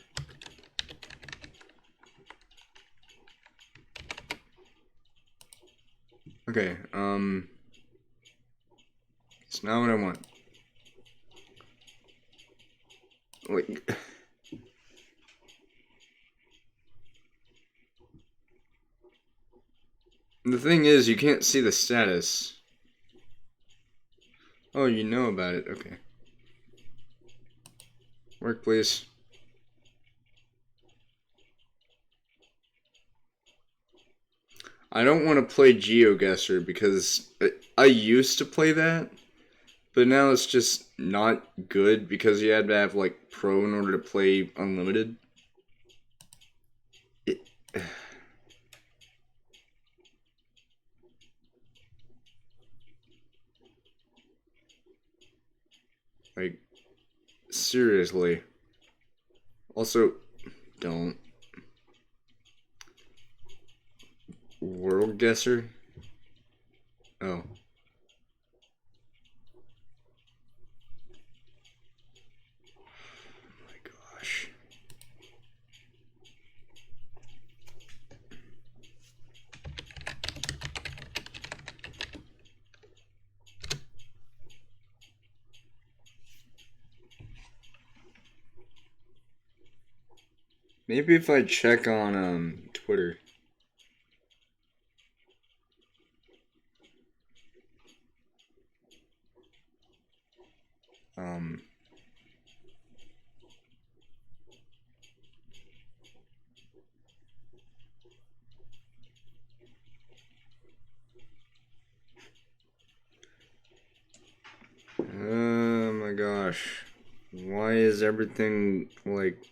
Okay, it's not what I want. Like, the thing is, you can't see the status. Oh, you know about it. Okay. Work, please. I don't want to play GeoGuessr because I used to play that, but now it's just not good because you had to have like Pro in order to play unlimited. It, like, seriously. Also, don't. World Guesser? Oh. My gosh. Maybe if I check on Twitter. Um Oh my gosh. Why is everything like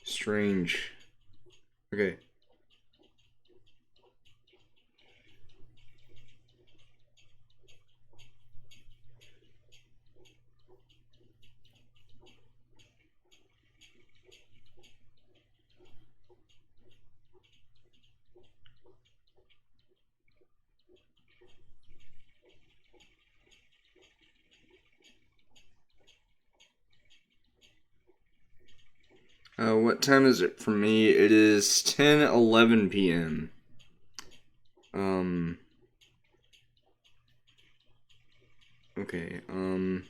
strange? Okay. What time is it for me? It is 10:11 p.m. Um okay. Um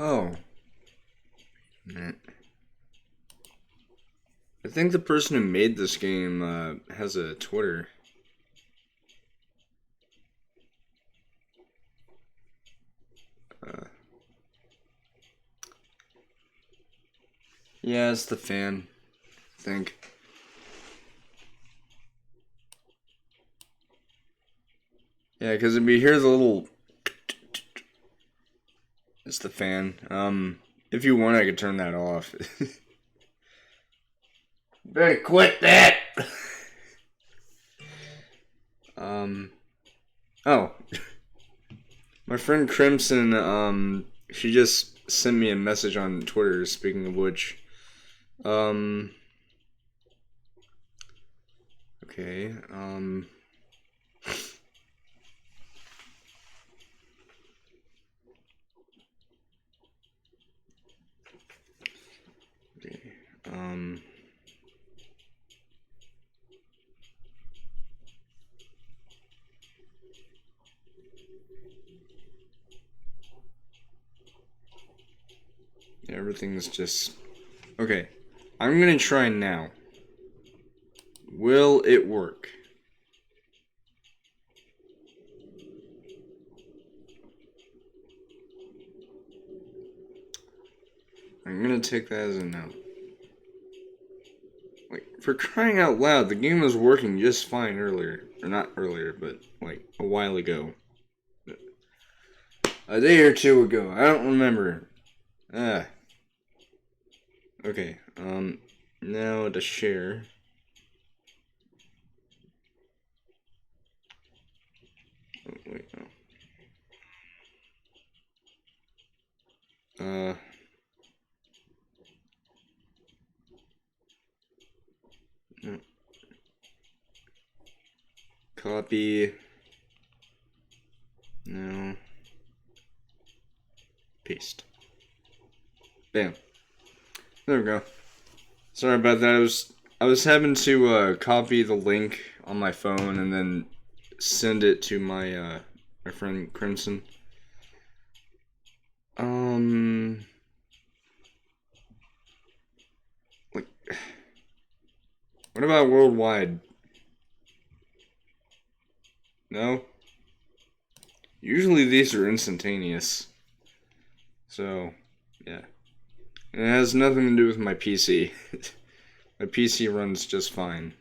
Oh. Man. I think the person who made this game has a Twitter. Uh, yeah, it's the fan, I think. Yeah, because if you hear the little... It's the fan. If you want, I could turn that off. Better quit that! Oh. My friend Crimson, she just sent me a message on Twitter, speaking of which. Okay, okay, Everything's just... Okay. I'm gonna try now. Will it work? I'm gonna take that as a no. Like, for crying out loud, the game was working just fine earlier. Or not earlier, but, like, a while ago. A day or two ago. I don't remember. Okay, now to share. Oh, wait, no. No. Copy. No. Paste. Bam. There we go. Sorry about that. I was having to copy the link on my phone and then send it to my my friend Crimson. Like, what about worldwide? No? Usually these are instantaneous. So, yeah. And it has nothing to do with my PC. My PC runs just fine.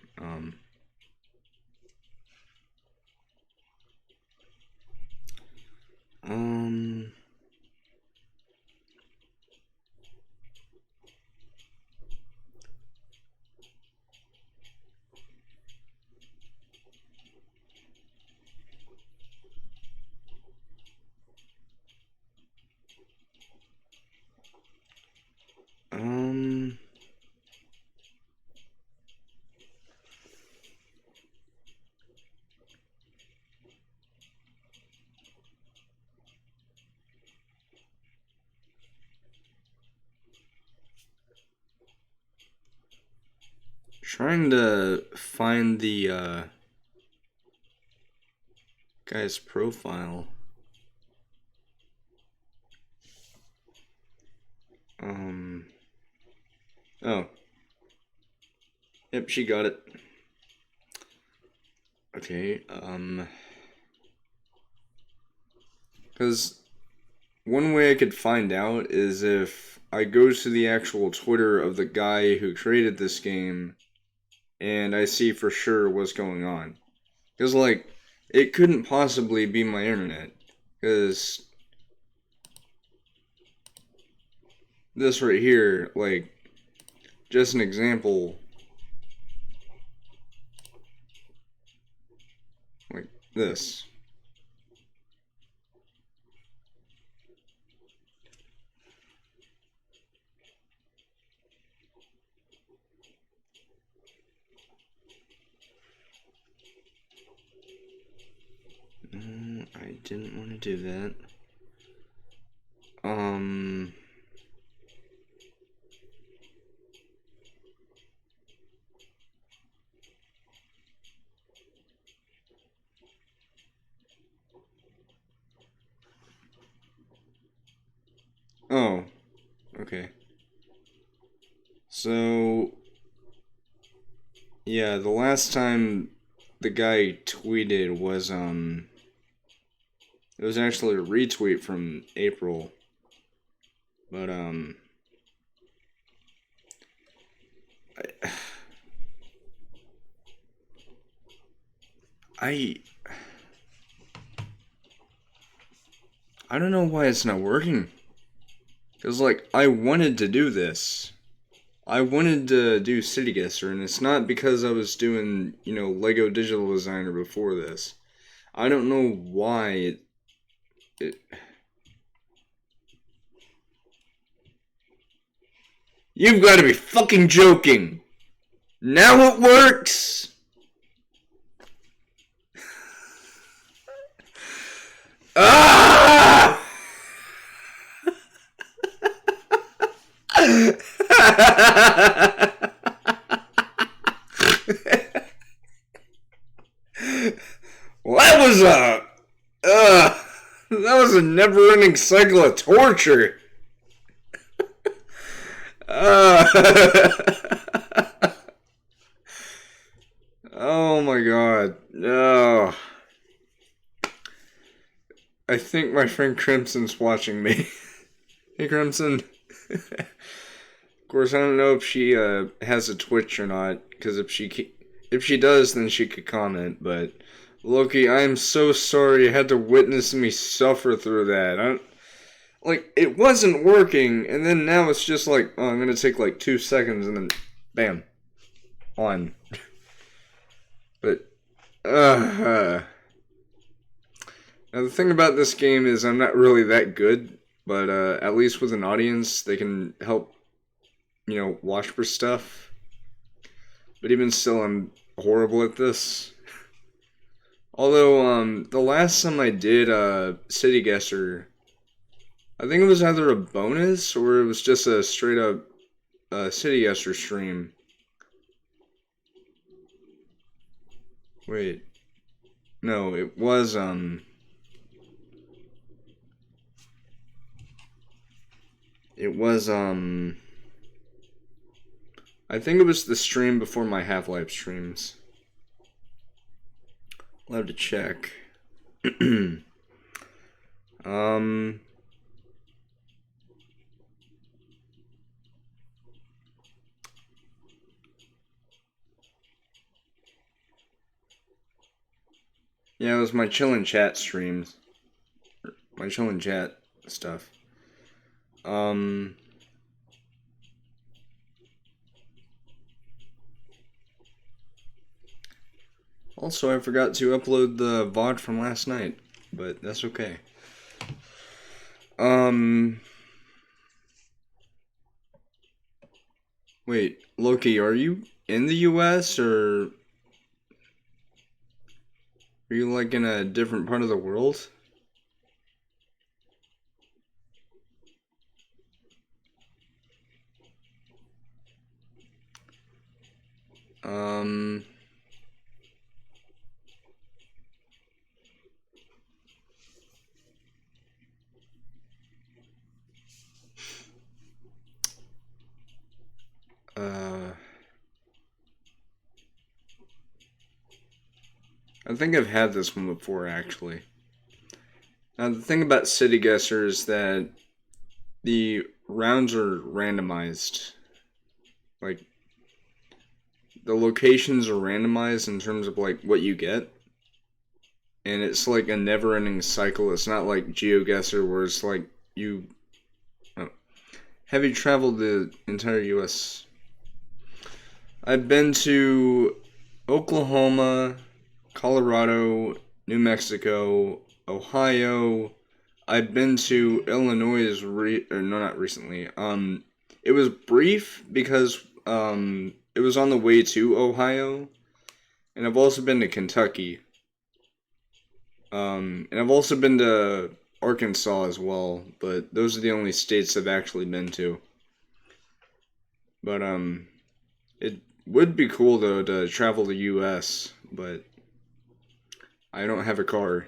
Trying to find the guy's profile. Oh. Yep, she got it. Okay, because one way I could find out is if I go to the actual Twitter of the guy who created this game and I see for sure what's going on. Because, like, it couldn't possibly be my internet. Because this right here, like, just an example, like this. No, I didn't want to do that. Oh, okay. So, yeah, the last time the guy tweeted was, it was actually a retweet from April. But, I don't know why it's not working. Because, like, I wanted to do this. I wanted to do City Guesser, and it's not because I was doing, you know, Lego Digital Designer before this. I don't know why it You've got to be fucking joking! Now it works! Ah! Well, that was a never-ending cycle of torture. Oh my god. No. I think my friend Crimson's watching me. Hey Crimson. Of course, I don't know if she has a Twitch or not, because if she does, then she could comment. But Loki, I am so sorry you had to witness me suffer through that. Like, it wasn't working, and then now it's just like, oh, I'm gonna take like 2 seconds, and then bam, on. But now the thing about this game is I'm not really that good, but at least with an audience, they can help, watch for stuff. But even still, I'm horrible at this. Although, the last time I did City Guesser, I think it was either a bonus or it was just a straight up City Guesser stream. Wait. No, it was, I think it was the stream before my Half-Life streams. I'll have to check. Yeah, it was my chill and chat streams. My chill and chat stuff. Also, I forgot to upload the VOD from last night, but that's okay. Wait, Loki, are you in the US or are you like in a different part of the world? Um, I think I've had this one before, actually. Now, the thing about City Guesser is that the rounds are randomized. Like, the locations are randomized in terms of, like, what you get. And it's like a never-ending cycle. It's not like GeoGuessr where it's like you... Oh. Have you traveled the entire U.S.? I've been to Oklahoma, Colorado, New Mexico, Ohio. I've been to Illinois or no, not recently. It was brief because it was on the way to Ohio, and I've also been to Kentucky. And I've also been to Arkansas as well, but those are the only states I've actually been to. But it would be cool though to travel the U.S., but I don't have a car.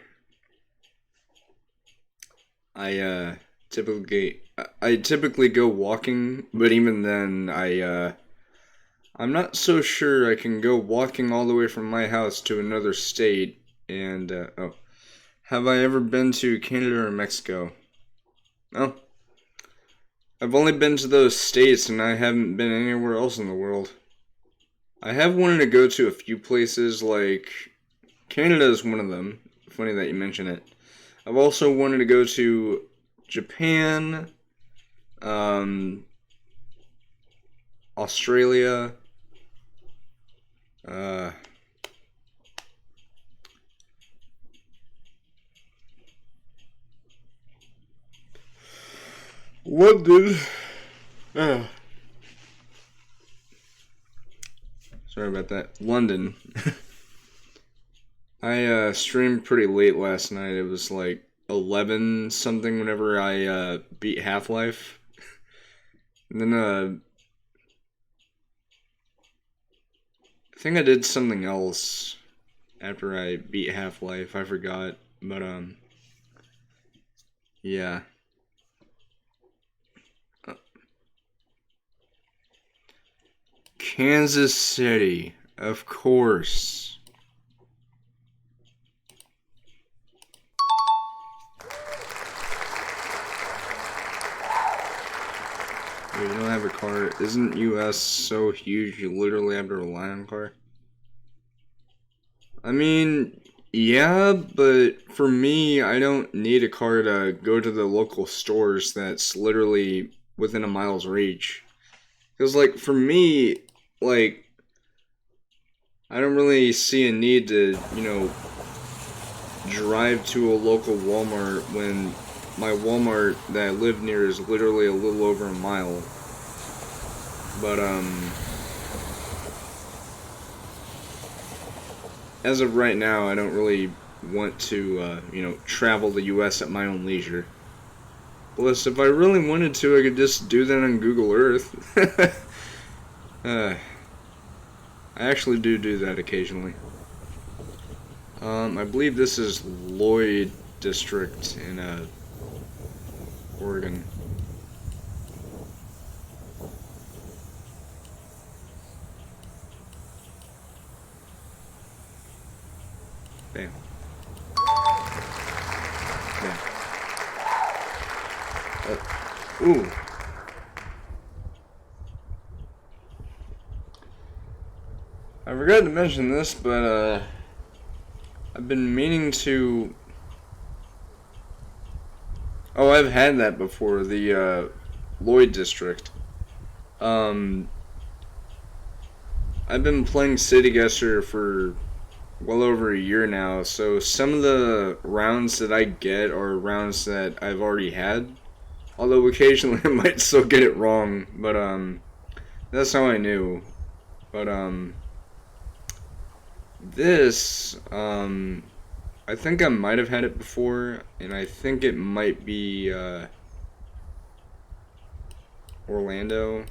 I typically go walking, but even then I'm not so sure I can go walking all the way from my house to another state. And oh, have I ever been to Canada or Mexico? No. I've only been to those states and I haven't been anywhere else in the world. I have wanted to go to a few places, like Canada is one of them. Funny that you mention it. I've also wanted to go to Japan, Australia, London. Sorry about that. London. I streamed pretty late last night. It was like 11 something whenever I beat Half-Life. And then I think I did something else after I beat Half-Life. I forgot, but yeah. Kansas City, of course. Wait, you don't have a car? Isn't US so huge you literally have to rely on a car? I mean, yeah, but for me, I don't need a car to go to the local stores that's literally within a mile's reach. Because, like, for me, like, I don't really see a need to, drive to a local Walmart when my Walmart that I live near is literally a little over a mile. But, as of right now, I don't really want to, travel the US at my own leisure. Plus, if I really wanted to, I could just do that on Google Earth. I actually do that occasionally. I believe this is Lloyd District in, Oregon. Bam. Bam. Ooh. I forgot to mention this, but, I've been meaning to... Oh, I've had that before, the, Lloyd District. I've been playing City Guesser for well over a year now, so some of the rounds that I get are rounds that I've already had. Although occasionally I might still get it wrong, but, that's how I knew. But, this, I think I might have had it before, and I think it might be, Orlando.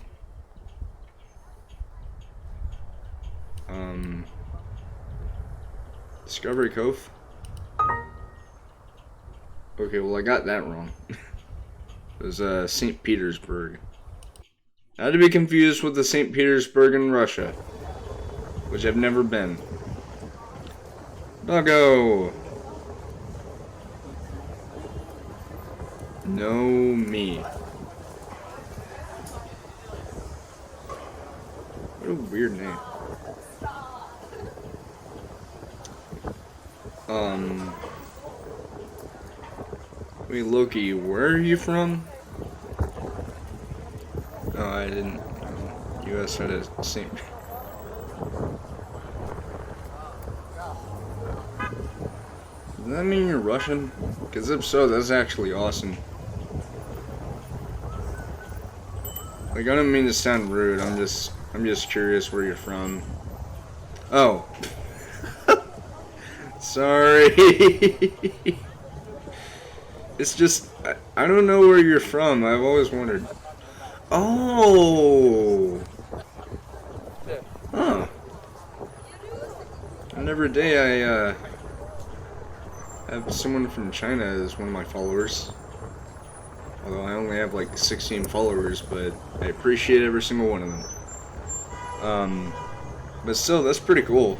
Discovery Cove? Okay, well I got that wrong. It was, St. Petersburg. Not to be confused with the St. Petersburg in Russia, which I've never been. Doggo! No me. What a weird name. Wait, Loki, where are you from? Oh, I didn't. US had a St. Does that mean you're Russian? Because if so, that's actually awesome. Like, I don't mean to sound rude, I'm just curious where you're from. Oh. Sorry. It's just, I don't know where you're from, I've always wondered. Oh. Huh. Every day I, have someone from China as one of my followers. Although I only have like 16 followers, but I appreciate every single one of them. But still, that's pretty cool.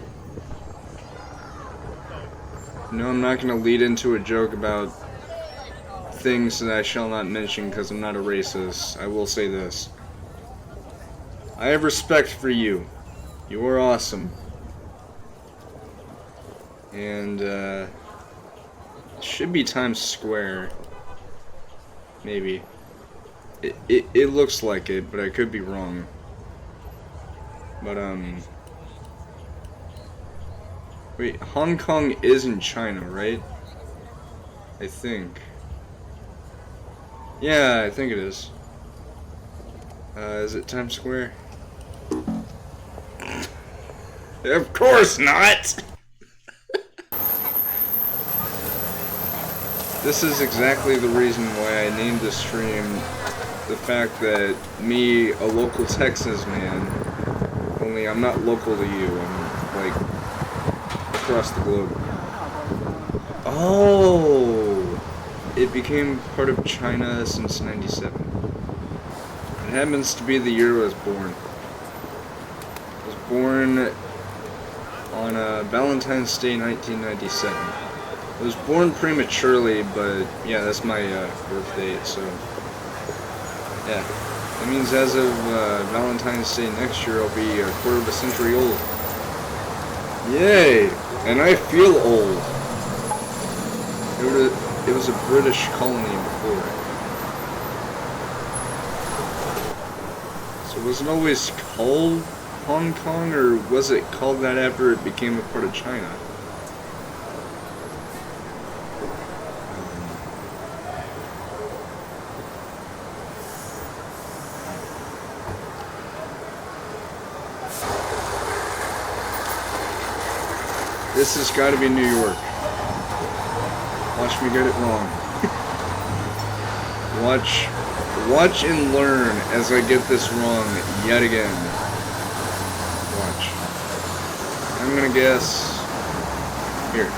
No, I'm not gonna lead into a joke about things that I shall not mention because I'm not a racist. I will say this. I have respect for you. You are awesome. And, it should be Times Square. Maybe. It looks like it, but I could be wrong. But, wait, Hong Kong is in China, right? I think. Yeah, I think it is. Is it Times Square? Of course not! This is exactly the reason why I named this stream the fact that me, a local Texas man, only I'm not local to you, I'm like across the globe. Oh! It became part of China since '97. It happens to be the year I was born. born on Valentine's Day 1997. I was born prematurely, but yeah, that's my birth date, so yeah. That means as of Valentine's Day next year, I'll be a quarter of a century old. Yay! And I feel old. It was a British colony before. So was it always called Hong Kong, or was it called that after it became a part of China? This has got to be New York. Watch me get it wrong. Watch and learn as I get this wrong yet again. Watch. I'm gonna guess here.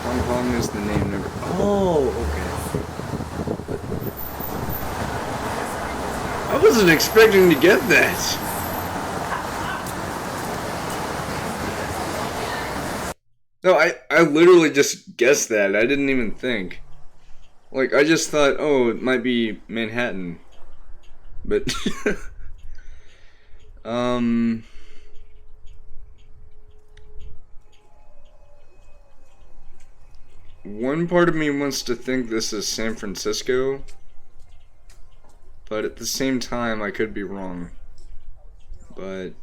Hong Kong is the name number. Oh, okay. I wasn't expecting to get that. No, I literally just guessed that. I didn't even think. Like, I just thought, oh, it might be Manhattan. But, one part of me wants to think this is San Francisco. But at the same time, I could be wrong. But...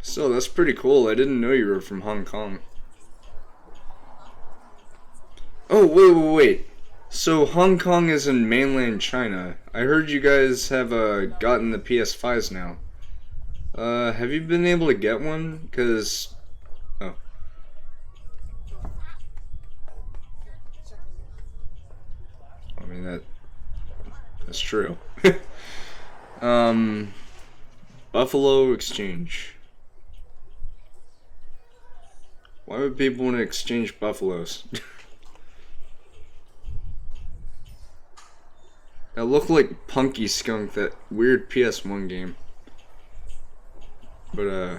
So, that's pretty cool. I didn't know you were from Hong Kong. Oh, wait. So, Hong Kong is in mainland China. I heard you guys have gotten the PS5s now. Have you been able to get one? Because... Oh. I mean, that's true. Buffalo Exchange. Why would people want to exchange buffaloes? That looked like Punky Skunk, that weird PS1 game. But,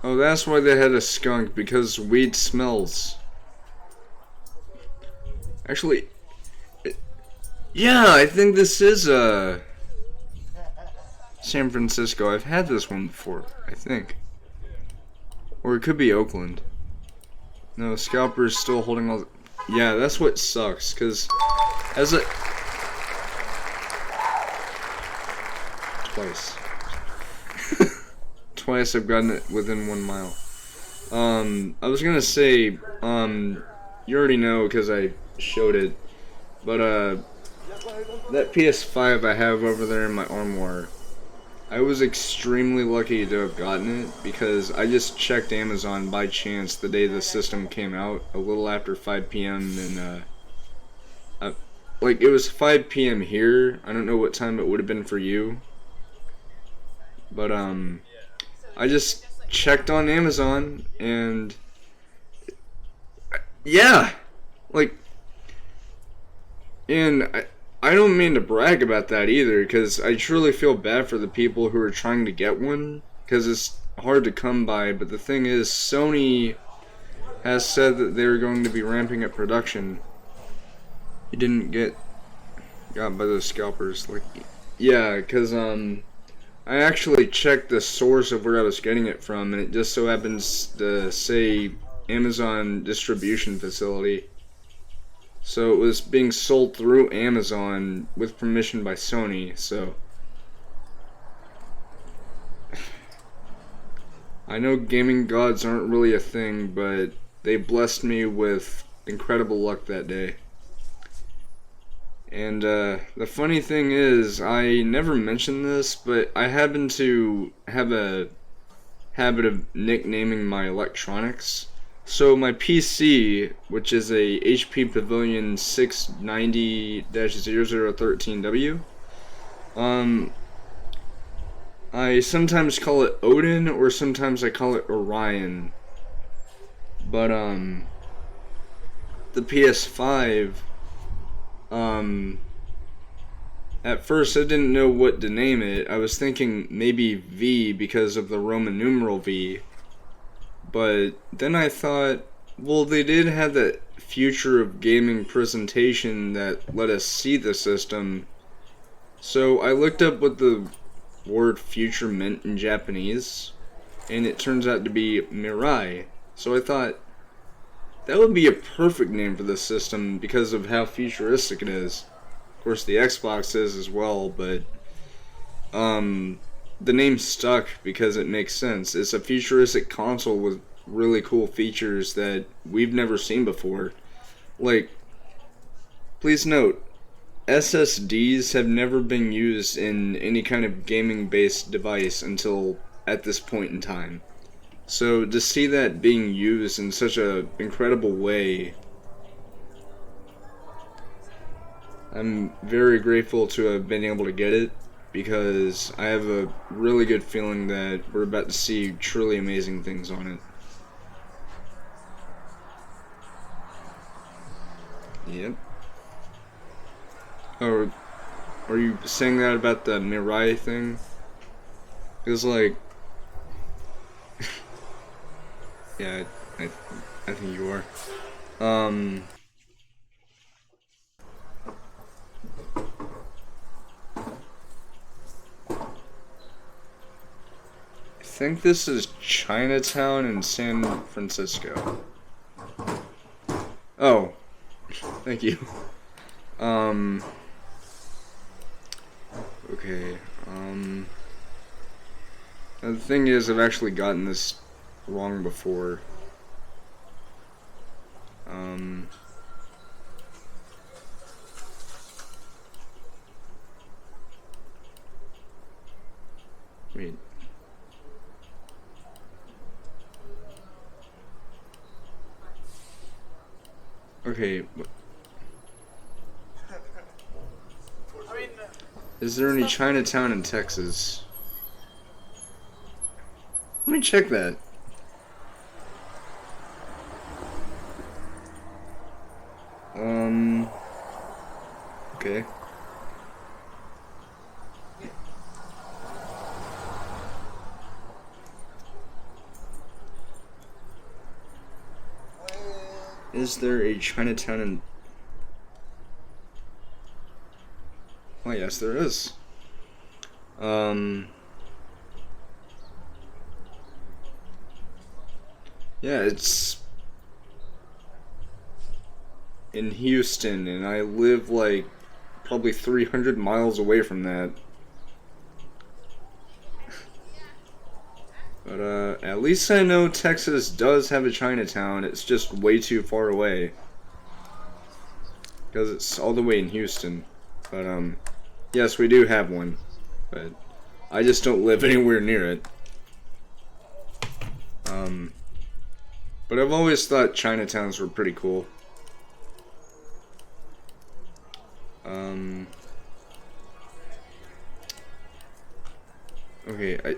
oh, that's why they had a skunk, because weed smells. Actually, yeah, I think this is, San Francisco. I've had this one before, I think. Or it could be Oakland. No, Scalper's still holding all the... Yeah, that's what sucks, because as a... Twice. Twice I've gotten it within 1 mile. I was gonna say, you already know because I showed it, but, that PS5 I have over there in my armoire, I was extremely lucky to have gotten it because I just checked Amazon by chance the day the system came out, a little after 5 p.m. and like it was 5 p.m. here. I don't know what time it would have been for you, but I just checked on Amazon and yeah, like, and I don't mean to brag about that either, because I truly feel bad for the people who are trying to get one, because it's hard to come by, but the thing is, Sony has said that they're going to be ramping up production. You didn't got by those scalpers, like, yeah, because, I actually checked the source of where I was getting it from, and it just so happens to say Amazon distribution facility. So it was being sold through Amazon with permission by Sony, so... I know gaming gods aren't really a thing, but they blessed me with incredible luck that day. And the funny thing is, I never mentioned this, but I happen to have a habit of nicknaming my electronics. So my PC, which is a HP Pavilion 690-0013W, I sometimes call it Odin, or sometimes I call it Orion. But, the PS5, at first I didn't know what to name it. I was thinking maybe V because of the Roman numeral V. But then I thought, well, they did have that future of gaming presentation that let us see the system. So I looked up what the word future meant in Japanese, and it turns out to be Mirai. So I thought, that would be a perfect name for this system because of how futuristic it is. Of course, the Xbox is as well, but the name stuck because it makes sense. It's a futuristic console with really cool features that we've never seen before. Like, please note, SSDs have never been used in any kind of gaming-based device until at this point in time. So to see that being used in such an incredible way, I'm very grateful to have been able to get it, because I have a really good feeling that we're about to see truly amazing things on it. Yep. Oh, are you saying that about the Mirai thing? Because, like, yeah, I think you are. I think this is Chinatown in San Francisco. Oh, thank you. Okay, the thing is, I've actually gotten this wrong before. Wait. Okay. Is there any Chinatown in Texas? Let me check that. Okay. Is there a Chinatown in... Oh, yes, there is. Yeah, it's in Houston, and I live, like, probably 300 miles away from that. But, at least I know Texas does have a Chinatown. It's just way too far away. Because it's all the way in Houston. But, yes, we do have one. But I just don't live anywhere near it. But I've always thought Chinatowns were pretty cool. Okay,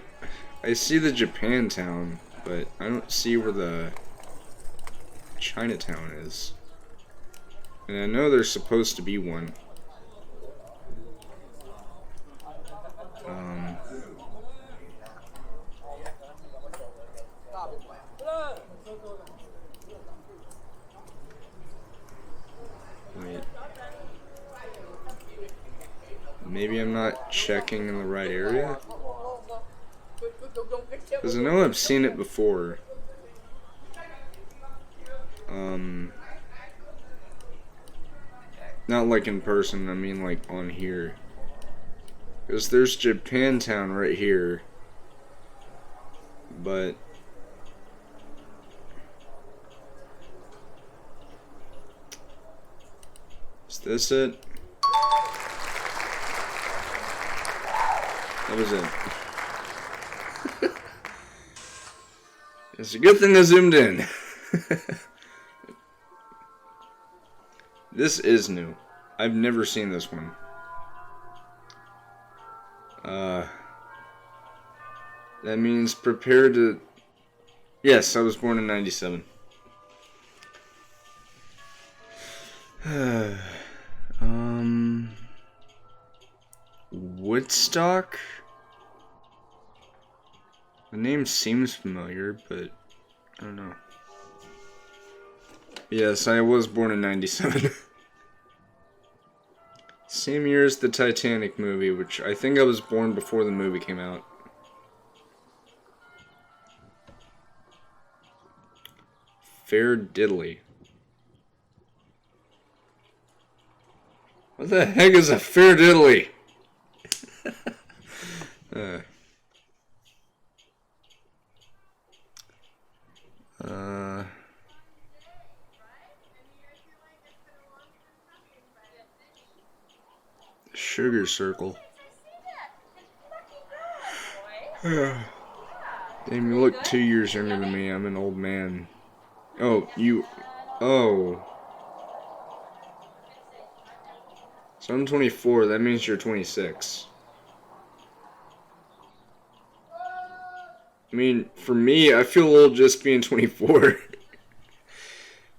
I see the Japantown, but I don't see where the Chinatown is. And I know there's supposed to be one. Wait. Maybe I'm not checking in the right area? Because I know I've seen it before. Not like in person, I mean like on here. Because there's Japantown right here. But... is this it? That was it. It's a good thing I zoomed in. This is new. I've never seen this one. That means prepare to... Yes, I was born in 97. Woodstock? The name seems familiar, but I don't know. Yes, I was born in 97. Same year as the Titanic movie, which I think I was born before the movie came out. Fair diddly. What the heck is a fair diddly? Sugar circle. Damn, you look 2 years younger than me. I'm an old man. Oh, you... Oh. So I'm 24. That means you're 26. I mean, for me, I feel old just being 24.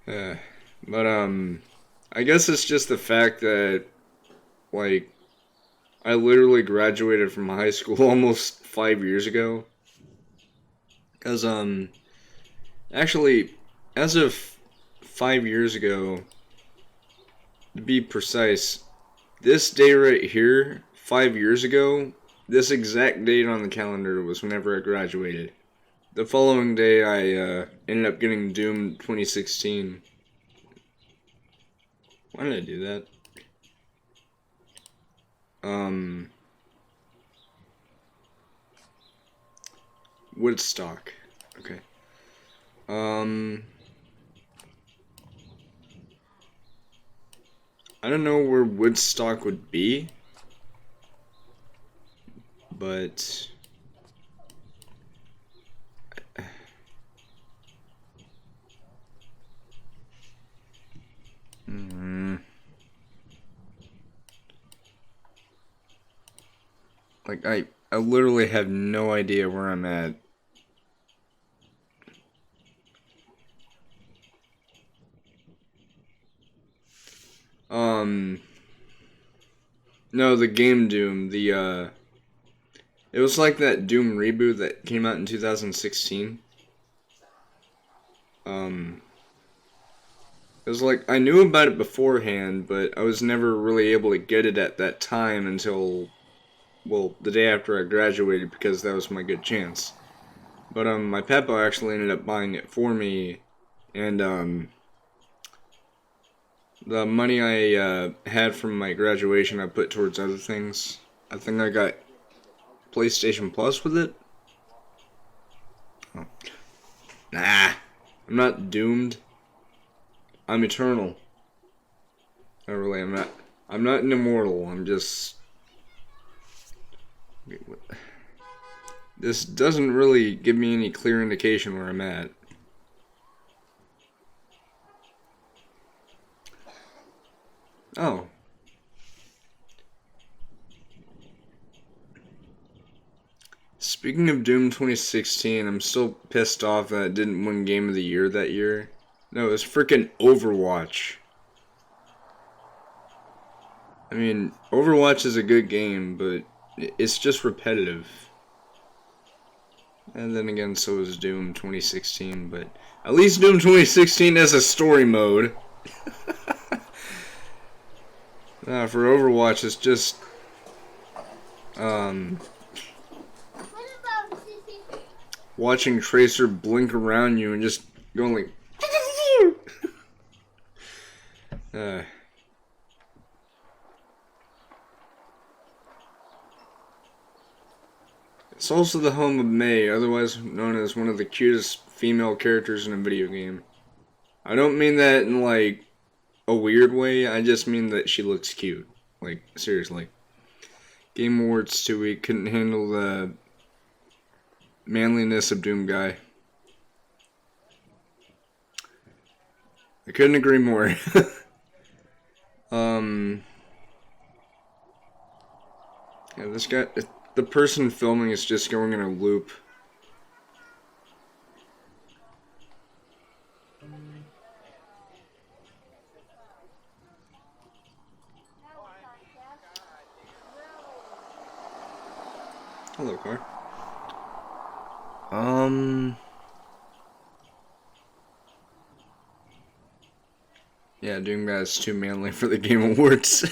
But, I guess it's just the fact that, like, I literally graduated from high school almost 5 years ago. Because, actually, as of 5 years ago, to be precise, this day right here, 5 years ago, this exact date on the calendar was whenever I graduated. The following day, I ended up getting Doom 2016. Why did I do that? Woodstock. Okay. I don't know where Woodstock would be, but like I literally have no idea where I'm at. No, the game Doom, it was like that Doom reboot that came out in 2016. It was like, I knew about it beforehand, but I was never really able to get it at that time until, well, the day after I graduated, because that was my good chance. But, my papa actually ended up buying it for me, and, the money I, had from my graduation I put towards other things. I think I got PlayStation Plus with it. Oh. Nah, I'm not doomed. I'm eternal. Not really, I'm not an immortal, I'm just... Wait, what? This doesn't really give me any clear indication where I'm at. Oh. Speaking of Doom 2016, I'm still pissed off that it didn't win Game of the Year that year. No, it was freaking Overwatch. I mean, Overwatch is a good game, but it's just repetitive. And then again, so is Doom 2016, but at least Doom 2016 has a story mode. For Overwatch, it's just, watching Tracer blink around you and just going like, It's also the home of May, otherwise known as one of the cutest female characters in a video game. I don't mean that in, like, a weird way, I just mean that she looks cute. Like, seriously. Game Awards 2 week couldn't handle the manliness of Doom Guy. I couldn't agree more. Yeah, this guy, the person filming is just going in a loop. Hello, car. Yeah, doing that is too manly for the Game Awards.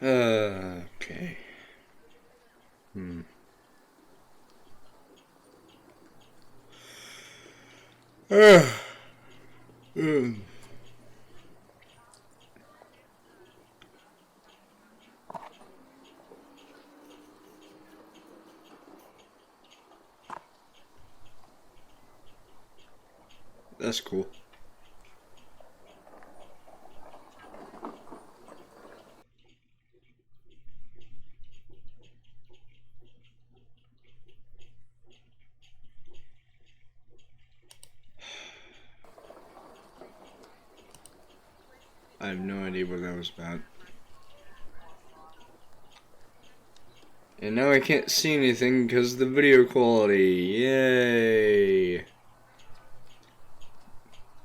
Okay. That's cool. I have no idea what that was about. And now I can't see anything because of the video quality. Yay!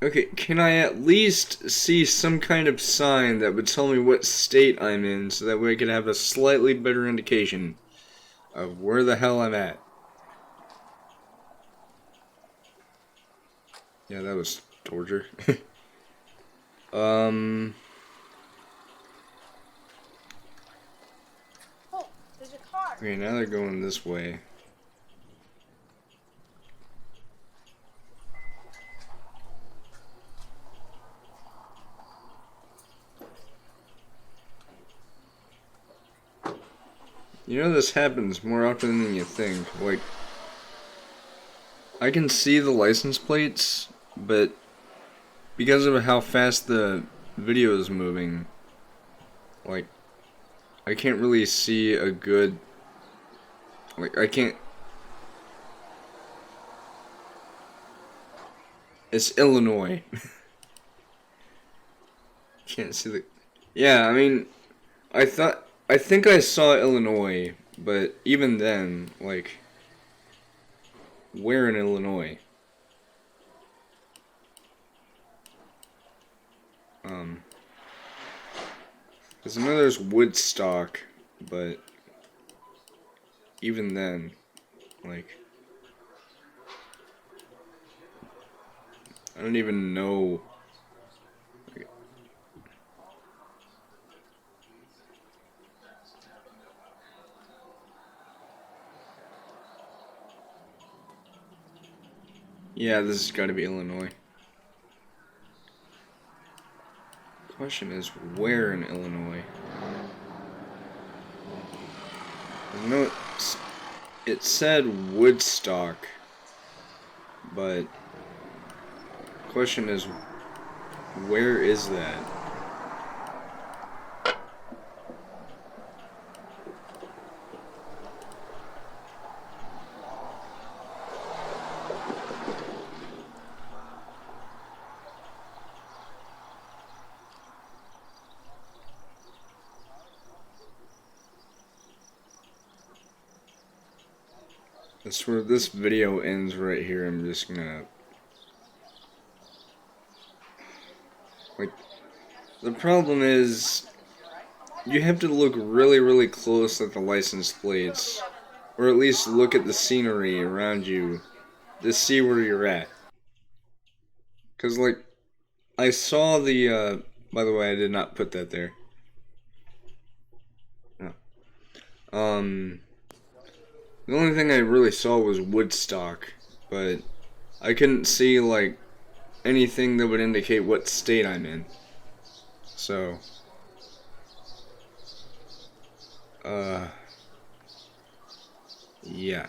Okay, can I at least see some kind of sign that would tell me what state I'm in so that way I could have a slightly better indication of where the hell I'm at? Yeah, that was torture. Oh, there's a car. Okay, now they're going this way. You know, this happens more often than you think. Like, I can see the license plates, but because of how fast the video is moving, like, I can't really see a good, like, I can't, it's Illinois. Can't see the, yeah, I mean, I think I saw Illinois, but even then, like, where in Illinois? Because I know there's Woodstock, but even then, like, I don't even know. Like, yeah, this has got to be Illinois. Question is, where in Illinois? I know it said Woodstock, but question is, where is that? That's where this video ends right here. I'm just gonna, like, the problem is you have to look really, really close at the license plates, or at least look at the scenery around you to see where you're at. Cause like, I saw the, by the way, I did not put that there. No. The only thing I really saw was Woodstock, but I couldn't see, like, anything that would indicate what state I'm in. So, yeah.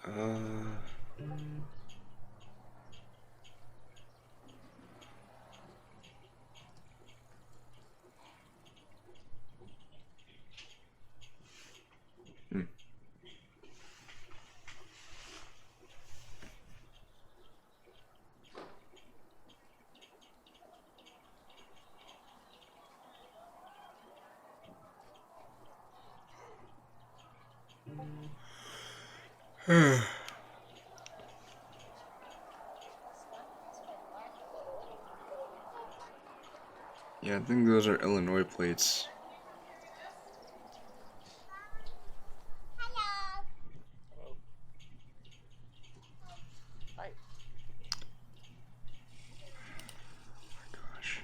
Uh, hmm. Yeah, I think those are Illinois plates. Gosh.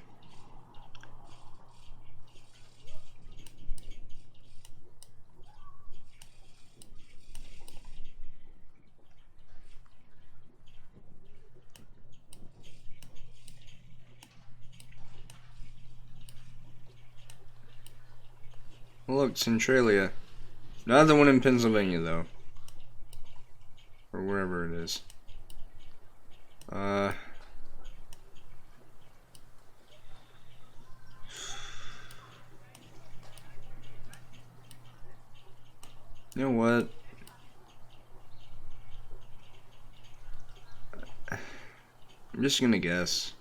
Look, Centralia. Not the one in Pennsylvania, though. Or wherever it is. You know what? I'm just gonna guess.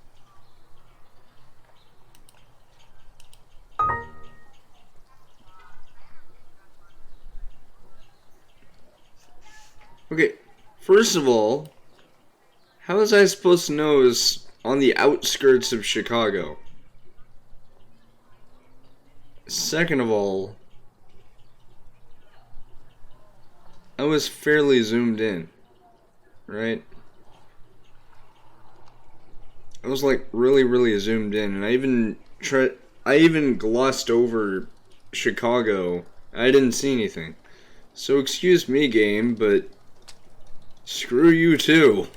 Okay, first of all, how was I supposed to know it's on the outskirts of Chicago? Second of all, I was fairly zoomed in, right? I was like really zoomed in, and I even glossed over Chicago. I didn't see anything. So excuse me, game, but screw you too.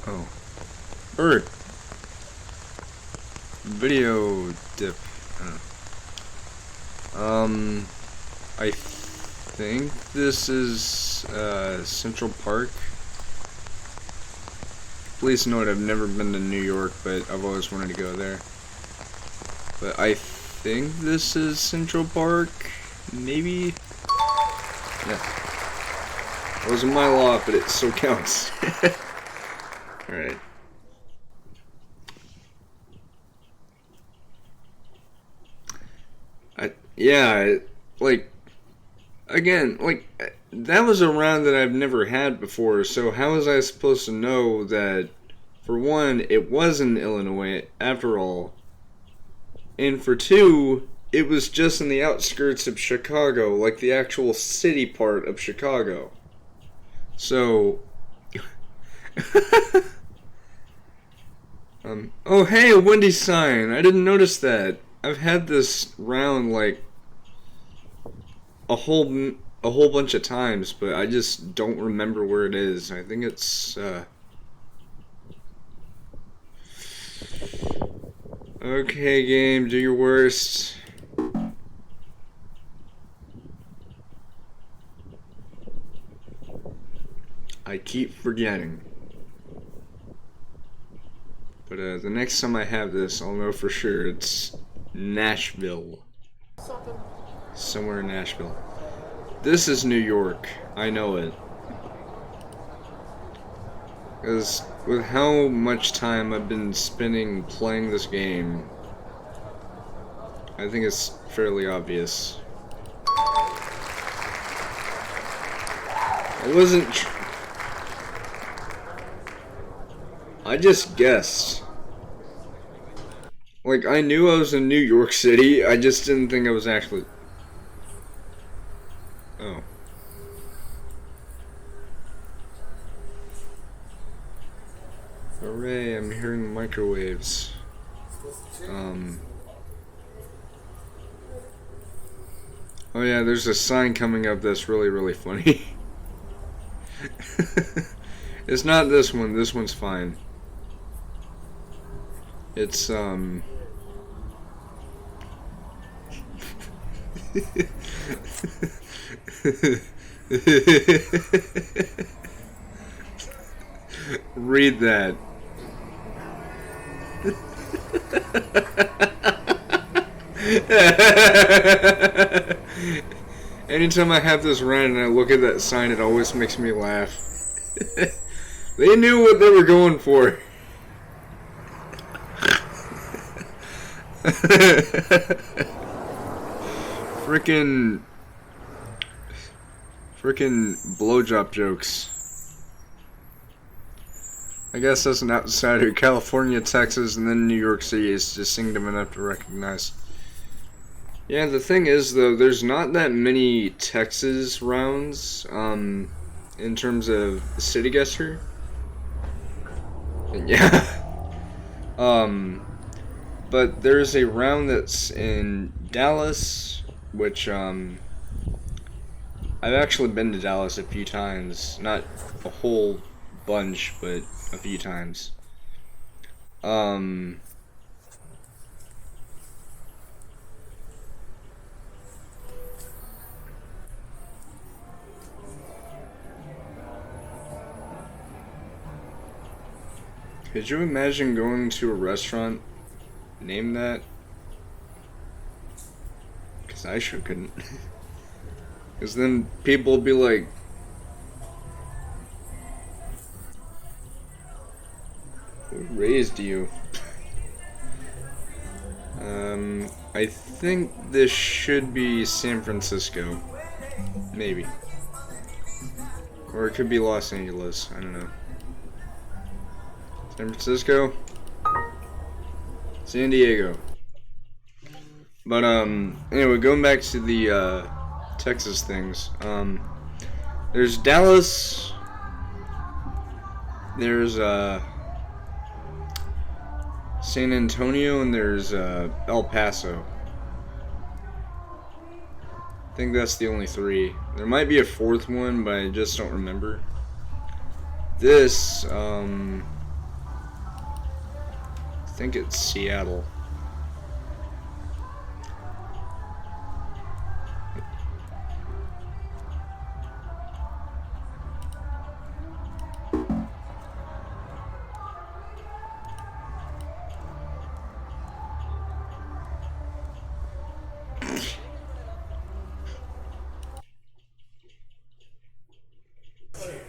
Oh. Bird. Video dip. I think this is Central Park. Please note I've never been to New York, but I've always wanted to go there. But I think this is Central Park, maybe? Yeah. It was a mile off, but it still counts. Alright. That was a round that I've never had before, so how was I supposed to know that, for one, it was in Illinois, after all, and for two, it was just in the outskirts of Chicago, like the actual city part of Chicago. So... oh hey, a Wendy's sign! I didn't notice that. I've had this round, like, a whole bunch of times, but I just don't remember where it is. I think it's, okay, game, do your worst. I keep forgetting. But, the next time I have this, I'll know for sure. It's Nashville. Somewhere in Nashville. This is New York. I know it. Because with how much time I've been spending playing this game, I think it's fairly obvious. I wasn't... I just guessed. Like, I knew I was in New York City, I just didn't think I was actually... Oh. Hooray, I'm hearing microwaves. Oh yeah, there's a sign coming up that's really funny. It's not this one, this one's fine. It's, read that. Anytime I have this run and I look at that sign, it always makes me laugh. They knew what they were going for. Frickin' blowjob jokes. I guess as an outsider, California, Texas, and then New York City is distinctive enough to recognize. Yeah, the thing is, though, there's not that many Texas rounds, in terms of city guesser. Yeah. But there's a round that's in Dallas, which, I've actually been to Dallas a few times. Not a whole bunch, but a few times. Could you imagine going to a restaurant named that? Because I sure couldn't. Because then people will be like, who raised you? I think this should be San Francisco. Maybe. Or it could be Los Angeles. I don't know. San Francisco? San Diego. But, anyway, going back to the, Texas things. There's Dallas. There's, San Antonio, and there's El Paso. I think that's the only three. There might be a fourth one, but I just don't remember. This, I think it's Seattle.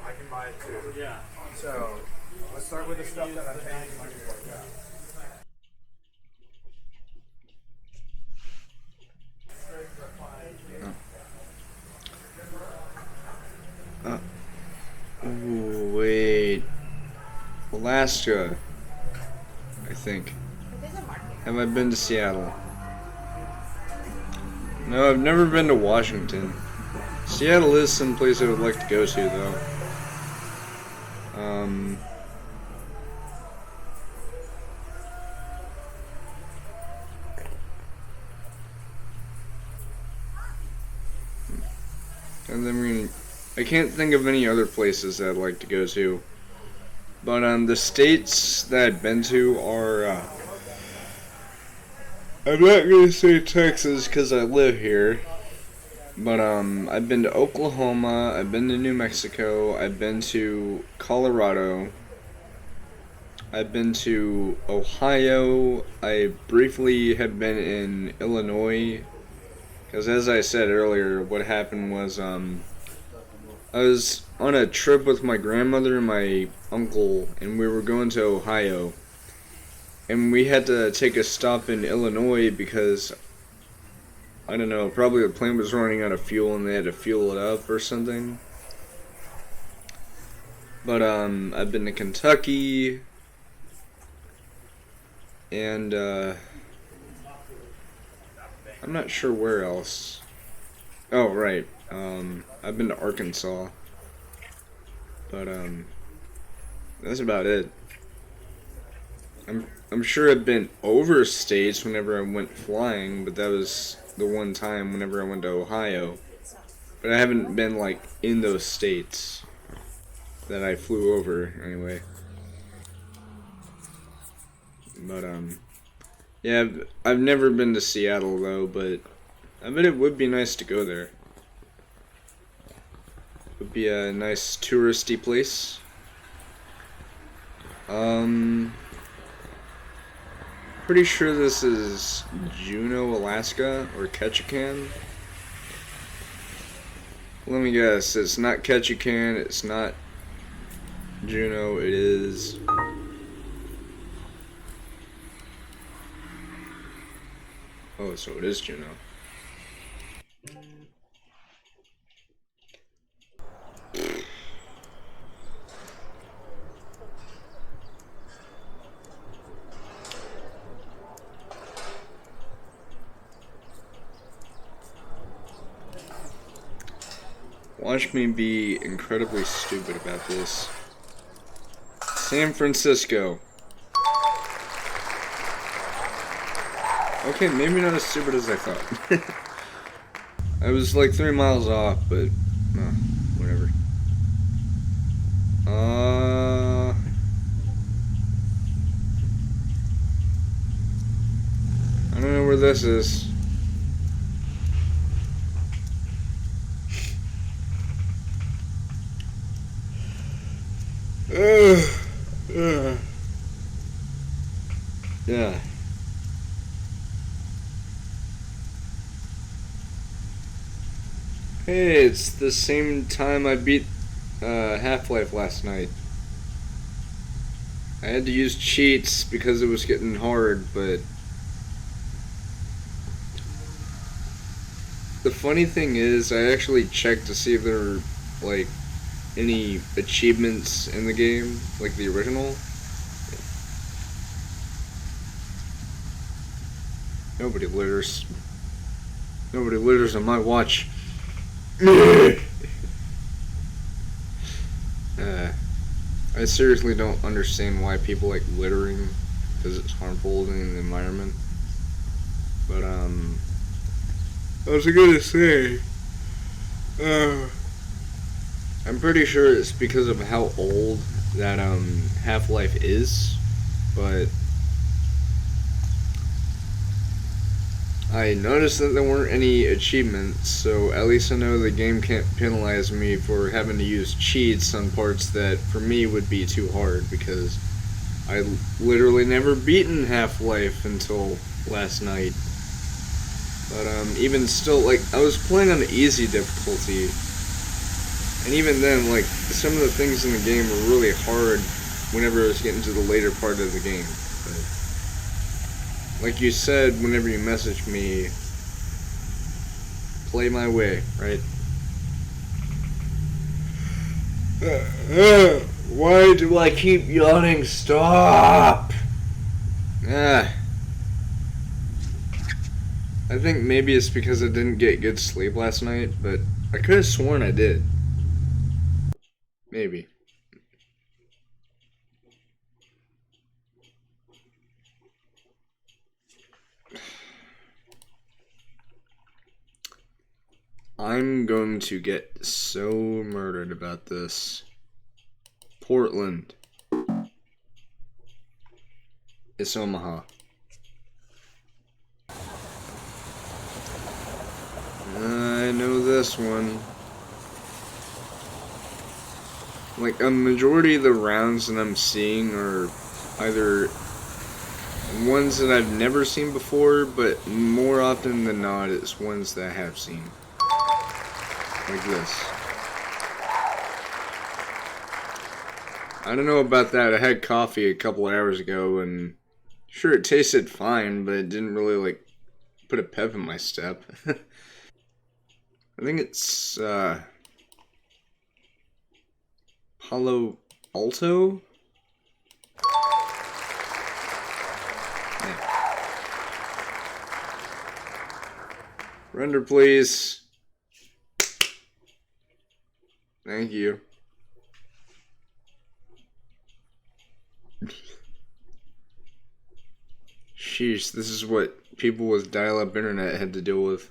I can buy it too. Yeah. So let's start with the stuff that I think you might work out. Ooh, wait. Alaska, I think. Have I been to Seattle? No, I've never been to Washington. Seattle is some place I would like to go to, though. And then I can't think of any other places that I'd like to go to. But the states that I've been to are, I'm not gonna say Texas because I live here. But I've been to Oklahoma, I've been to New Mexico, I've been to Colorado, I've been to Ohio, I briefly have been in Illinois. Because as I said earlier, what happened was, I was on a trip with my grandmother and my uncle, and we were going to Ohio. And we had to take a stop in Illinois because, I don't know, probably the plane was running out of fuel and they had to fuel it up or something. But, I've been to Kentucky, and, I'm not sure where else. Oh, right. I've been to Arkansas. But, that's about it. I'm sure I've been over states whenever I went flying, but that was the one time whenever I went to Ohio. But I haven't been, like, in those states that I flew over, anyway. But, yeah, I've never been to Seattle, though, but I bet it would be nice to go there. It would be a nice touristy place. Pretty sure this is Juneau, Alaska, or Ketchikan. Let me guess, it's not Ketchikan, it's not Juneau, it is... Oh, so it is Juno. Watch me be incredibly stupid about this. San Francisco. Okay, maybe not as stupid as I thought. I was like 3 miles off, but whatever. I don't know where this is. Yeah. Hey, it's the same time I beat Half-Life last night. I had to use cheats because it was getting hard, but the funny thing is, I actually checked to see if there were, like, any achievements in the game, like the original. Nobody litters. Nobody litters on my watch. I seriously don't understand why people like littering, because it's harmful in the environment. But, I was gonna say, I'm pretty sure it's because of how old that, Half-Life is, but I noticed that there weren't any achievements, so at least I know the game can't penalize me for having to use cheats on parts that for me would be too hard, because I literally never beaten Half-Life until last night. But even still, like, I was playing on the easy difficulty, and even then, like, some of the things in the game were really hard whenever I was getting to the later part of the game. But like you said, whenever you messaged me, play my way, right? Why do I keep yawning? Stop! I think maybe it's because I didn't get good sleep last night, but I could have sworn I did. Maybe. I'm going to get so murdered about this. Portland. It's Omaha. I know this one. Like, a majority of the rounds that I'm seeing are either ones that I've never seen before, but more often than not, it's ones that I have seen. Like this. I don't know about that. I had coffee a couple hours ago, and sure, it tasted fine, but it didn't really, like, put a pep in my step. I think it's, Palo Alto? Yeah. Render, please. Thank you. Sheesh, this is what people with dial-up internet had to deal with.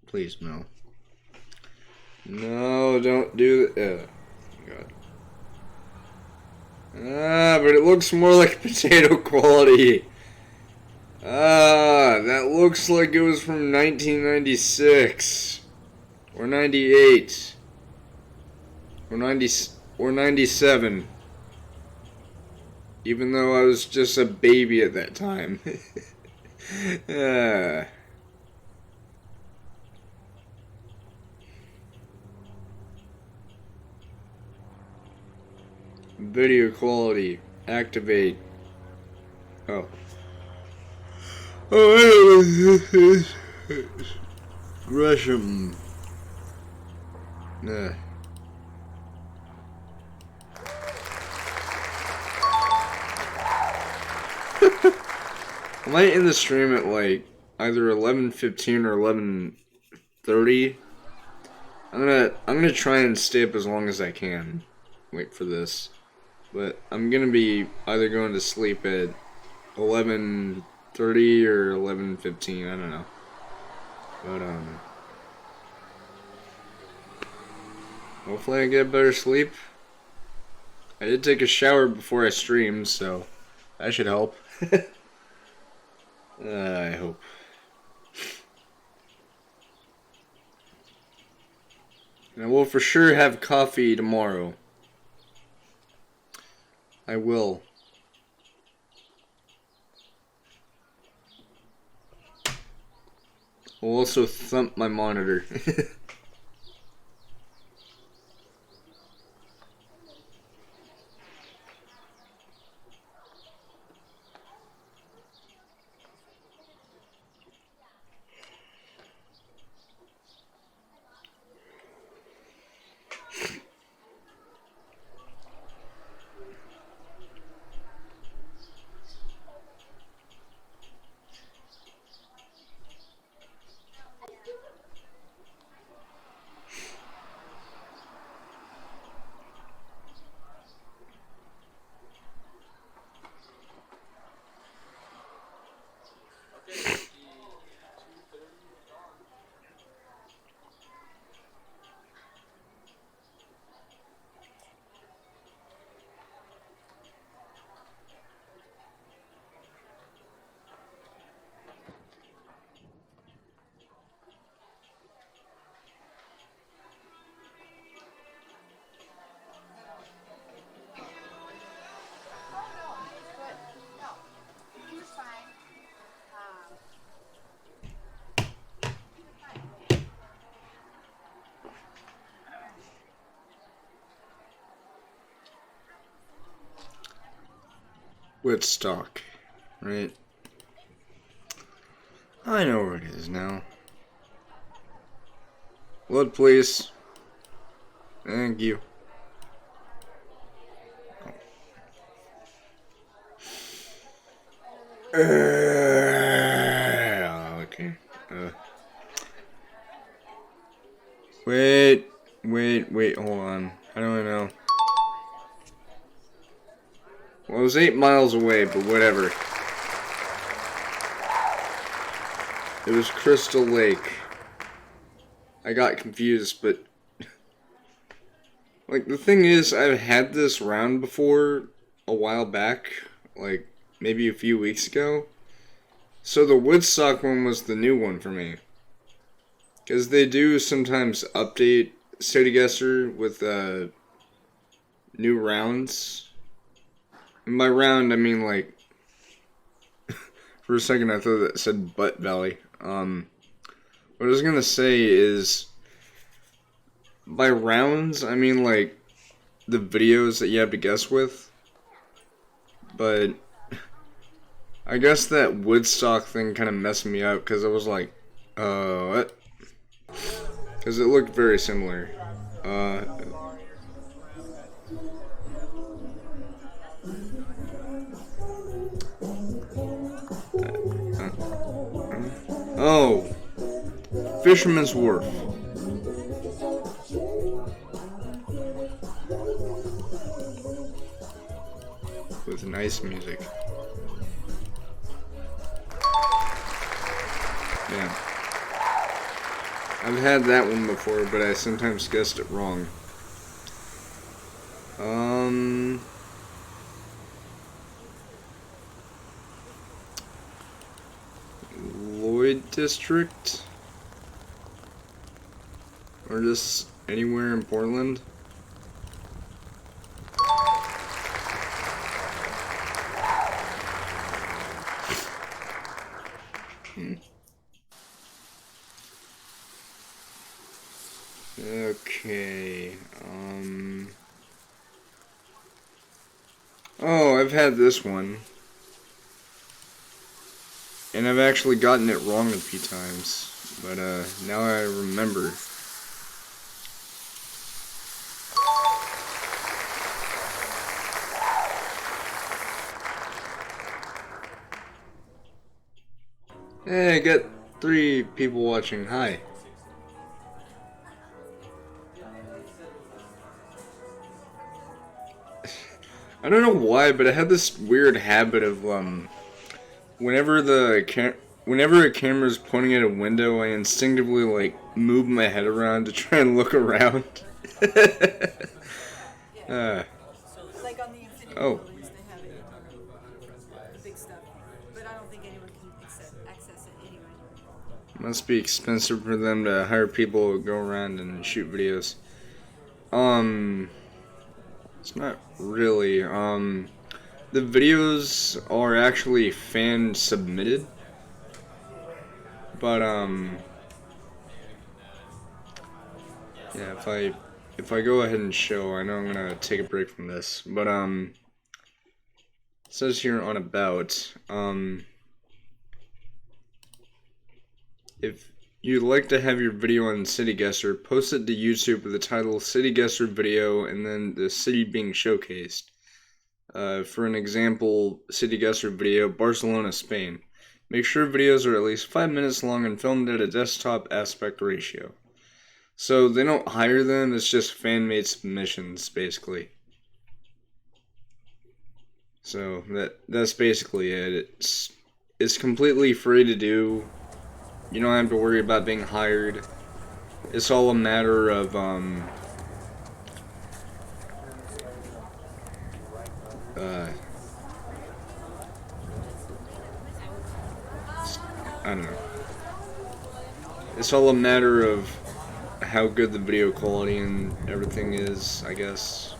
Please, no. No, don't do that. Oh, God. But it looks more like potato quality. That looks like it was from 1996. Or 98. Or 90, or 97. Even though I was just a baby at that time. Video quality. Activate. Oh. Oh, Gresham. Nah. I might end the stream at like either 11:15 or 11:30. I'm gonna try and stay up as long as I can. Wait for this. But I'm gonna be either going to sleep at 11:30 or 11:15. I don't know. But hopefully I get better sleep. I did take a shower before I streamed, so that should help. I hope. And I will for sure have coffee tomorrow. I will. I'll also thump my monitor. Woodstock, right? I know where it is now. Load, please. Thank you. Okay. Wait, hold on. How do I know? Well, it was 8 miles away, but whatever. It was Crystal Lake. I got confused, but... Like, the thing is, I've had this round before a while back. Like, maybe a few weeks ago. So the Woodstock one was the new one for me. Because they do sometimes update City Guesser with new rounds. And by round, I mean like... For a second I thought that said Butt Valley. What I was gonna say is... By rounds, I mean like the videos that you have to guess with. But I guess that Woodstock thing kind of messed me up because I was like, what? Because it looked very similar. Oh, Fisherman's Wharf. With nice music. Yeah. I've had that one before, but I sometimes guessed it wrong. Lloyd District? Or just anywhere in Portland? Okay, I've had this one, and I've actually gotten it wrong a few times, but now I remember. Hey, I got 3 people watching. Hi. I don't know why, but I had this weird habit of whenever a camera's pointing at a window, I instinctively like move my head around to try and look around. Like on the Infinity Oh. Buildings, they have it, the big stuff. But I don't think anyone can access it anyway. Must be expensive for them to hire people to go around and shoot videos. It's not really. The videos are actually fan submitted, but yeah. If I go ahead and show, I know I'm gonna take a break from this, but it says here on about if you'd like to have your video on City Guesser, post it to YouTube with the title City Guesser Video and then the city being showcased. For an example City Guesser video, Barcelona, Spain. Make sure videos are at least 5 minutes long and filmed at a desktop aspect ratio. So they don't hire them, it's just fan-made submissions, basically. So that's basically it. It's completely free to do. You don't have to worry about being hired. It's all a matter of I don't know. It's all a matter of how good the video quality and everything is, I guess.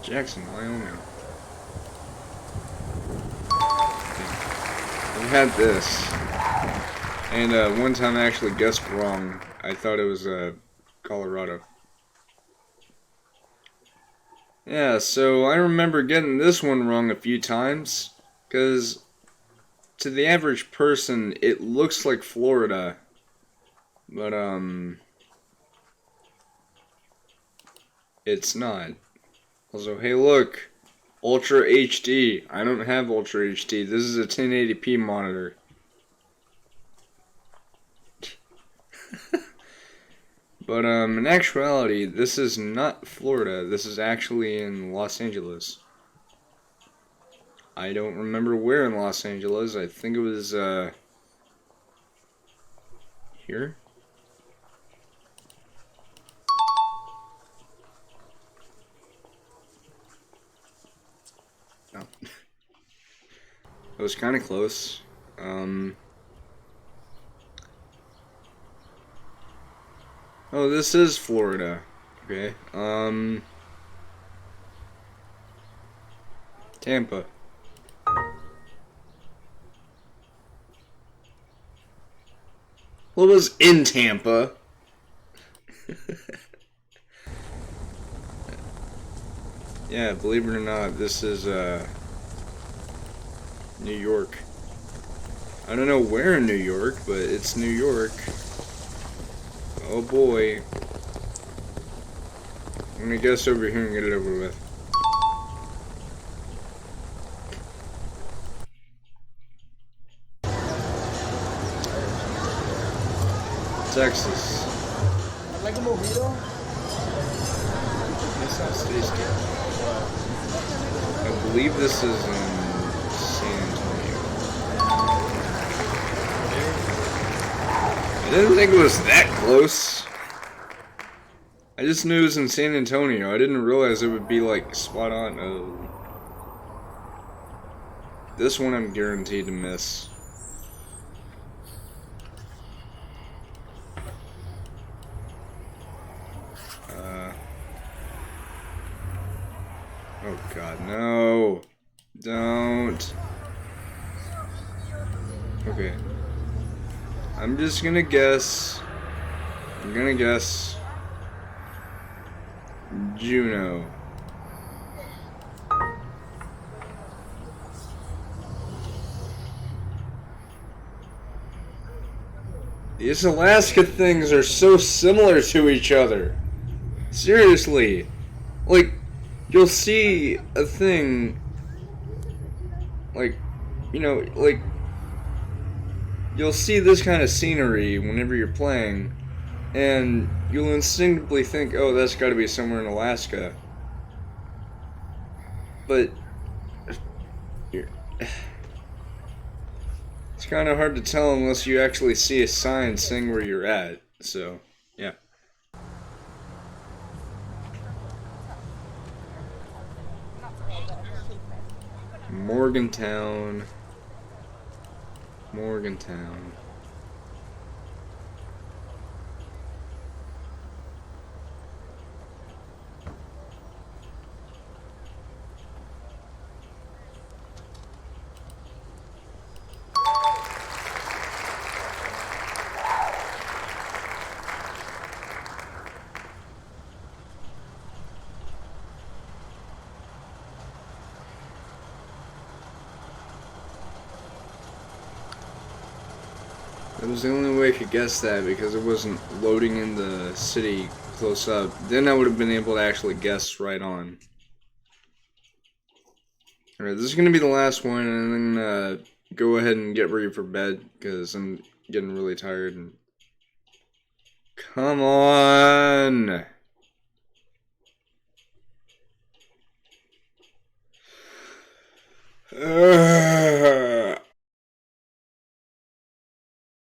Jackson, Wyoming. We had this, and one time I actually guessed wrong. I thought it was Colorado. Yeah, so I remember getting this one wrong a few times, because to the average person it looks like Florida, but it's not. Also, hey look, Ultra HD. I don't have Ultra HD. This is a 1080p monitor. But in actuality, this is not Florida. This is actually in Los Angeles. I don't remember where in Los Angeles. I think it was here. No. It was kind of close. Oh, this is Florida. Okay. Tampa. Well, it was in Tampa. Yeah, believe it or not, this is New York. I don't know where in New York, but it's New York. Oh boy. I'm gonna guess over here and get it over with. Texas. Like a mojito? That sounds tasty. I believe this is in San Antonio. I didn't think it was that close. I just knew it was in San Antonio. I didn't realize it would be like spot on. Oh. This one I'm guaranteed to miss. Oh god, no. Don't. Okay. I'm just gonna guess. I'm gonna guess Juneau. These Alaska things are so similar to each other. Seriously. Like, you'll see a thing, like, like, you'll see this kind of scenery whenever you're playing, and you'll instinctively think, oh, that's gotta be somewhere in Alaska. But it's kind of hard to tell unless you actually see a sign saying where you're at. So, yeah. Morgantown. Morgantown. That was the only way I could guess that because it wasn't loading in the city close up. Then I would have been able to actually guess right on. Alright, this is going to be the last one, and then go ahead and get ready for bed because I'm getting really tired. And come on!